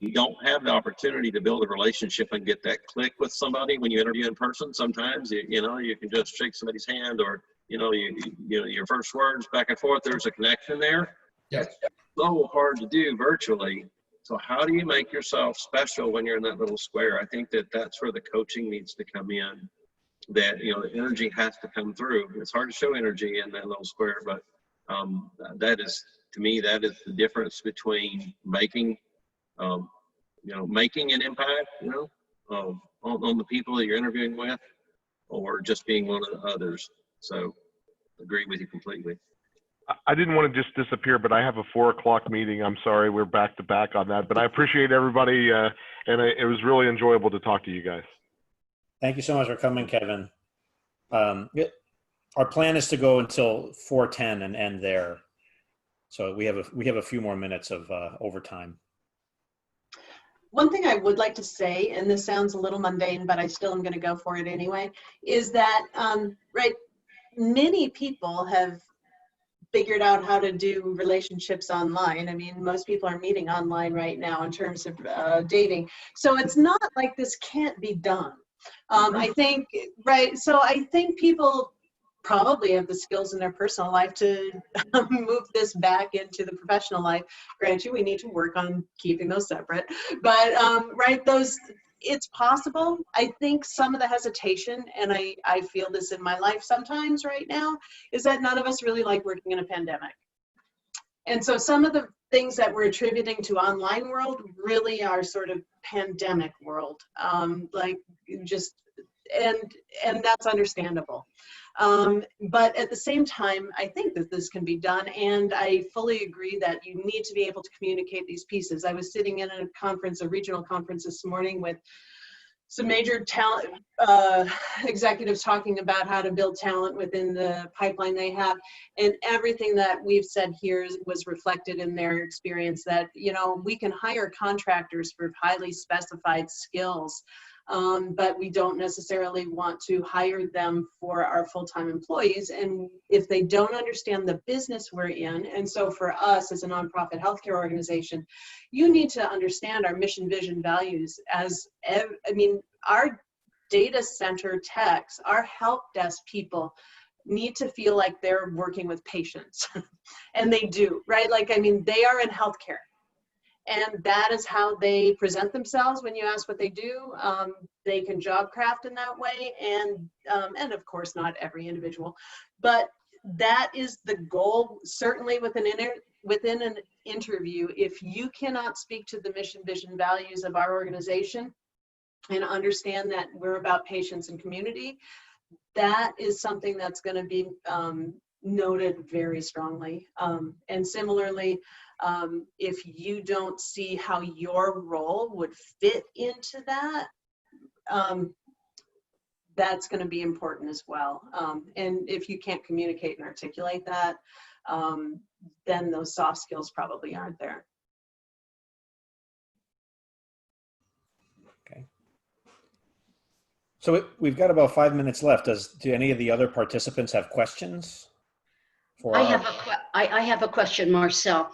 you don't have the opportunity to build a relationship and get that click with somebody when you interview in person. Sometimes you can just shake somebody's hand, or your first words back and forth. There's a connection there. Yes. It's so hard to do virtually. So how do you make yourself special when you're in that little square? I think that's where the coaching needs to come in. That the energy has to come through. It's hard to show energy in that little square, but that is, to me, that is the difference between making an impact, on the people that you're interviewing with, or just being one of the others. So, agree with you completely. I didn't want to just disappear, but I have a 4 o'clock meeting. I'm sorry, we're back to back on that, but I appreciate everybody, and it was really enjoyable to talk to you guys. Thank you so much for coming, Kevin. Our plan is to go until 4:10 and end there. So we have a few more minutes of overtime. One thing I would like to say, and this sounds a little mundane, but I still am going to go for it anyway, is that, many people have figured out how to do relationships online. I mean, most people are meeting online right now in terms of dating. So it's not like this can't be done. I think, so I think people probably have the skills in their personal life to move this back into the professional life. Granted, we need to work on keeping those separate, but it's possible. I think some of the hesitation, and I feel this in my life sometimes right now, is that none of us really like working in a pandemic. And so some of the things that we're attributing to online world really are sort of pandemic world, and that's understandable. But at the same time, I think that this can be done, and I fully agree that you need to be able to communicate these pieces. I was sitting in a regional conference this morning with some major talent executives talking about how to build talent within the pipeline they have, and everything that we've said here was reflected in their experience, that we can hire contractors for highly specified skills, but we don't necessarily want to hire them for our full-time employees, and if they don't understand the business we're in. And so for us as a nonprofit healthcare organization, you need to understand our mission, vision, values. Our data center techs, our help desk people need to feel like they're working with patients and they do, right? They are in healthcare. And that is how they present themselves when you ask what they do. They can job craft in that way, and of course not every individual, but that is the goal. Certainly within an interview, if you cannot speak to the mission, vision, values of our organization and understand that we're about patients and community, that is something that's going to be noted very strongly. And similarly, if you don't see how your role would fit into that, that's going to be important as well. And if you can't communicate and articulate that, then those soft skills probably aren't there. Okay. So we've got about 5 minutes left. Do any of the other participants have questions for I our, have I have a question, Marcel.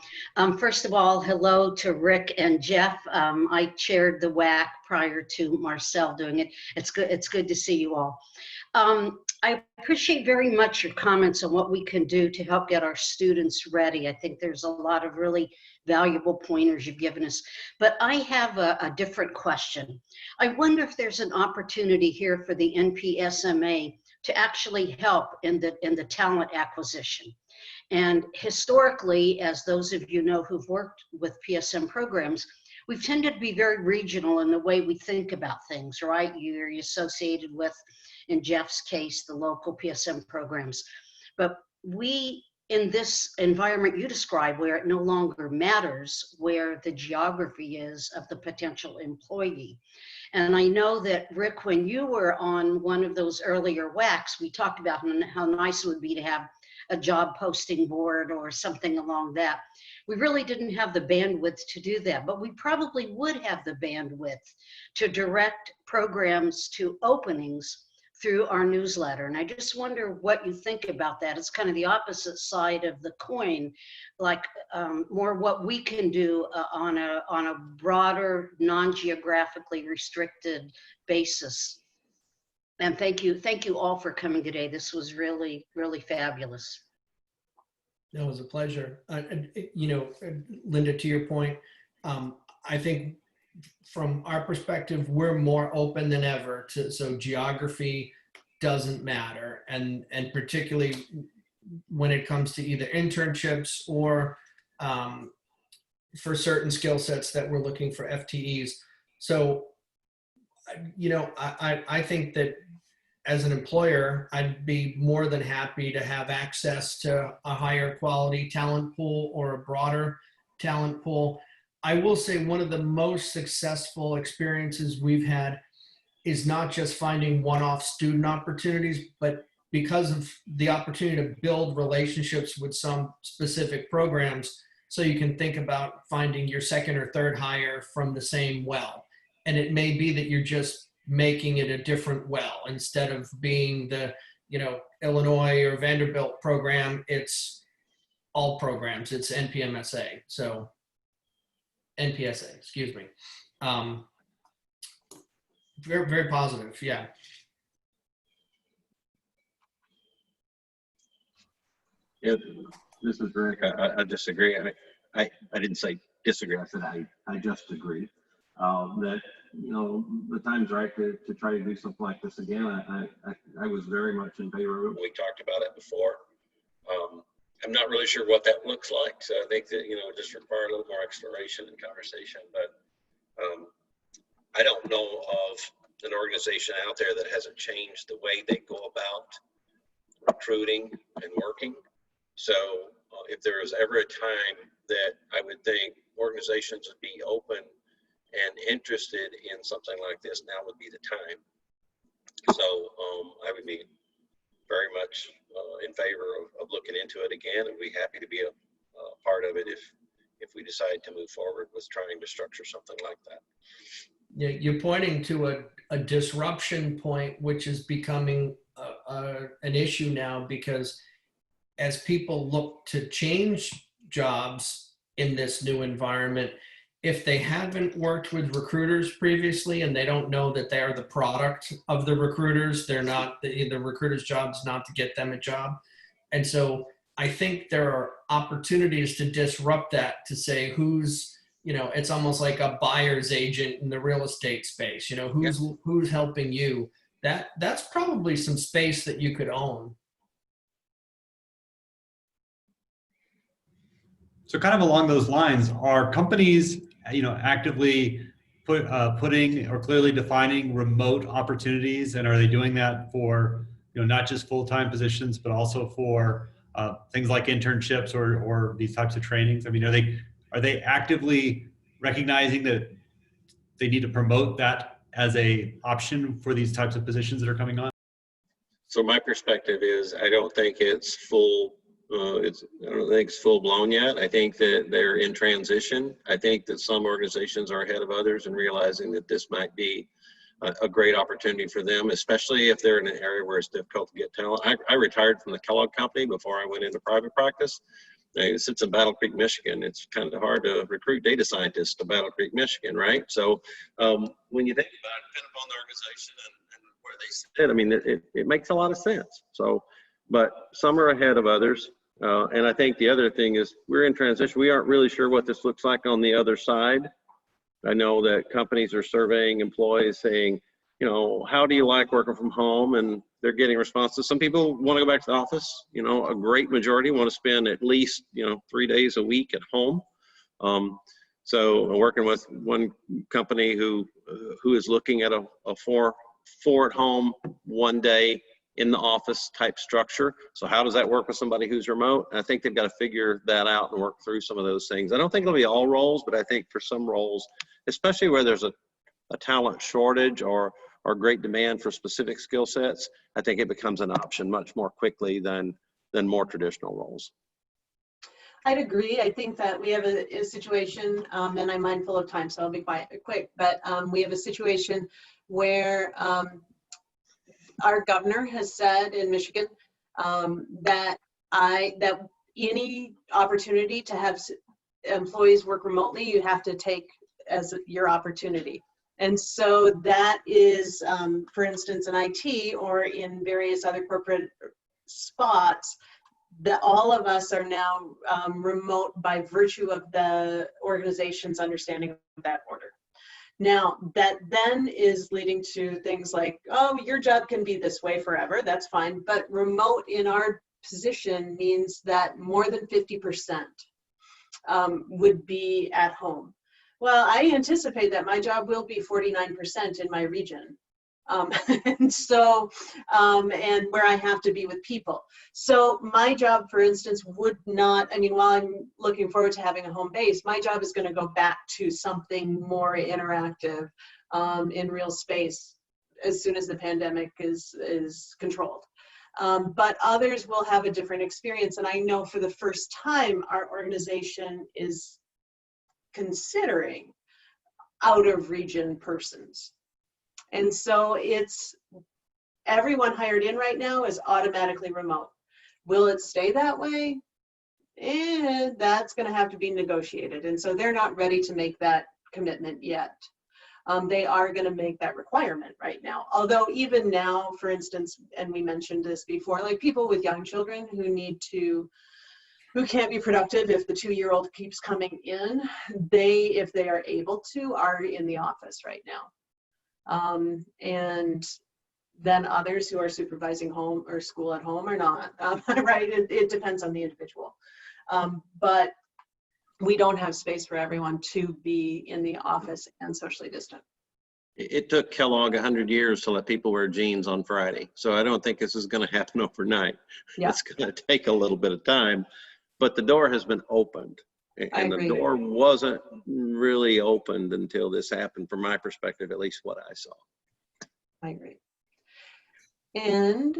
First of all, hello to Rick and Jeff. I chaired the WAC prior to Marcel doing it. It's good to see you all. I appreciate very much your comments on what we can do to help get our students ready. I think there's a lot of really valuable pointers you've given us. But I have a different question. I wonder if there's an opportunity here for the NPSMA to actually help in the talent acquisition. And historically, as those of you know who've worked with PSM programs, we've tended to be very regional in the way we think about things, right? You're associated with, in Jeff's case, the local PSM programs. But we, in this environment you describe, where it no longer matters where the geography is of the potential employee. And I know that, Rick, when you were on one of those earlier WACs, we talked about how nice it would be to have a job posting board or something along that. We really didn't have the bandwidth to do that, but we probably would have the bandwidth to direct programs to openings through our newsletter. And I just wonder what you think about that. It's kind of the opposite side of the coin, like more what we can do on a broader, non-geographically restricted basis. And thank you all for coming today. This was really, really fabulous. No, it was a pleasure. You know, Linda, to your point, I think from our perspective, we're more open than ever so geography doesn't matter. And particularly when it comes to either internships or for certain skill sets that we're looking for FTEs. So, you know, I think that as an employer, I'd be more than happy to have access to a higher quality talent pool or a broader talent pool. I will say one of the most successful experiences we've had is not just finding one-off student opportunities, but because of the opportunity to build relationships with some specific programs. So you can think about finding your second or third hire from the same well. And it may be that you're just making it a different well. Instead of being the, you know, Illinois or Vanderbilt program, it's all programs, it's NPMSA. So NPSA, excuse me. Very, very positive, yeah. Yeah, this is Rick. I disagree. I didn't say disagree. I said I just agree that, you know, the time's right to try to do something like this again. I was very much in favor of it. We talked about it before. I'm not really sure what that looks like. So I think that, you know, just require a little more exploration and conversation. But I don't know of an organization out there that hasn't changed the way they go about recruiting and working. So if there was ever a time that I would think organizations would be open and interested in something like this, now would be the time. So I would be very much in favor of looking into it again, and be happy to be a part of it if we decide to move forward with trying to structure something like that. Yeah, you're pointing to a disruption point, which is becoming an issue now, because as people look to change jobs in this new environment, if they haven't worked with recruiters previously and they don't know that they are the product of the recruiters, they're not, the recruiter's job is not to get them a job. And so I think there are opportunities to disrupt that, to say who's, you know, it's almost like a buyer's agent in the real estate space, you know, who's helping you. That's probably some space that you could own. So kind of along those lines, are companies, you know, actively putting or clearly defining remote opportunities, and are they doing that for, you know, not just full-time positions, but also for things like internships or these types of trainings? I mean, are they actively recognizing that they need to promote that as a option for these types of positions that are coming on? So my perspective is, I don't think it's full. I don't think it's full blown yet. I think that they're in transition. I think that some organizations are ahead of others in realizing that this might be a great opportunity for them, especially if they're in an area where it's difficult to get talent. I retired from the Kellogg company before I went into private practice. It sits in Battle Creek, Michigan. It's kind of hard to recruit data scientists to Battle Creek, Michigan, right? So when you think about it, depending upon the organization and where they sit, I mean, it makes a lot of sense. So, but some are ahead of others. And I think the other thing is we're in transition. We aren't really sure what this looks like on the other side. I know that companies are surveying employees saying, you know, how do you like working from home? And they're getting responses. Some people want to go back to the office. You know, a great majority want to spend at least, 3 days a week at home. So I'm working with one company who is looking at a four at home, 1 day in the office type structure. So how does that work with somebody who's remote? And I think they've got to figure that out and work through some of those things. I don't think it'll be all roles, but I think for some roles, especially where there's a talent shortage or great demand for specific skill sets, I think it becomes an option much more quickly than more traditional roles. I'd agree. I think that we have a situation, and I'm mindful of time, so I'll be quick, but we have a situation where our governor has said in Michigan that any opportunity to have employees work remotely, you have to take as your opportunity. And so that is, for instance, in IT or in various other corporate spots, that all of us are now remote by virtue of the organization's understanding of that order. Now, that then is leading to things like, oh, your job can be this way forever, that's fine. But remote in our position means that more than 50% would be at home. Well, I anticipate that my job will be 49% in my region. And so, and where I have to be with people. So my job, for instance, would not, I mean, while I'm looking forward to having a home base, my job is going to go back to something more interactive in real space as soon as the pandemic is controlled. But others will have a different experience. And I know for the first time, our organization is considering out of region persons. And so it's everyone hired in right now is automatically remote. Will it stay that way? That's going to have to be negotiated. And so they're not ready to make that commitment yet. They are going to make that requirement right now. Although even now, for instance, and we mentioned this before, like people with young children who can't be productive if the 2-year-old keeps coming in, if they are able to, are in the office right now. And then others who are supervising home or school at home are not, right? It depends on the individual. But we don't have space for everyone to be in the office and socially distant. It took Kellogg 100 years to let people wear jeans on Friday. So I don't think this is going to happen overnight. Yeah. It's going to take a little bit of time, but the door has been opened. And the door wasn't really opened until this happened, from my perspective, at least what I saw. I agree. And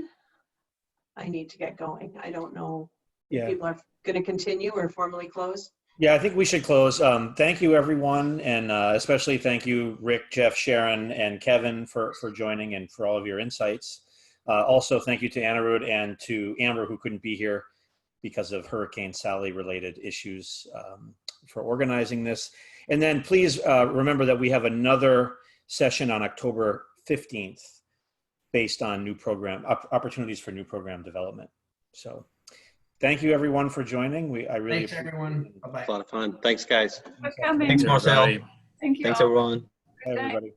I need to get going. I don't know if people are going to continue or formally close. Yeah, I think we should close. Thank you, everyone. And especially thank you, Rick, Jeff, Sharon, and Kevin for joining and for all of your insights. Also, thank you to Anirudh and to Amber, who couldn't be here because of Hurricane Sally related issues, for organizing this. And then please remember that we have another session on October 15th based on new program, opportunities for new program development. So thank you everyone for joining. I really Thanks everyone. Bye-bye. It's a lot of fun. Thanks guys. For coming. Thanks Marcel. Thank you. Thanks all. everyone. Bye everybody.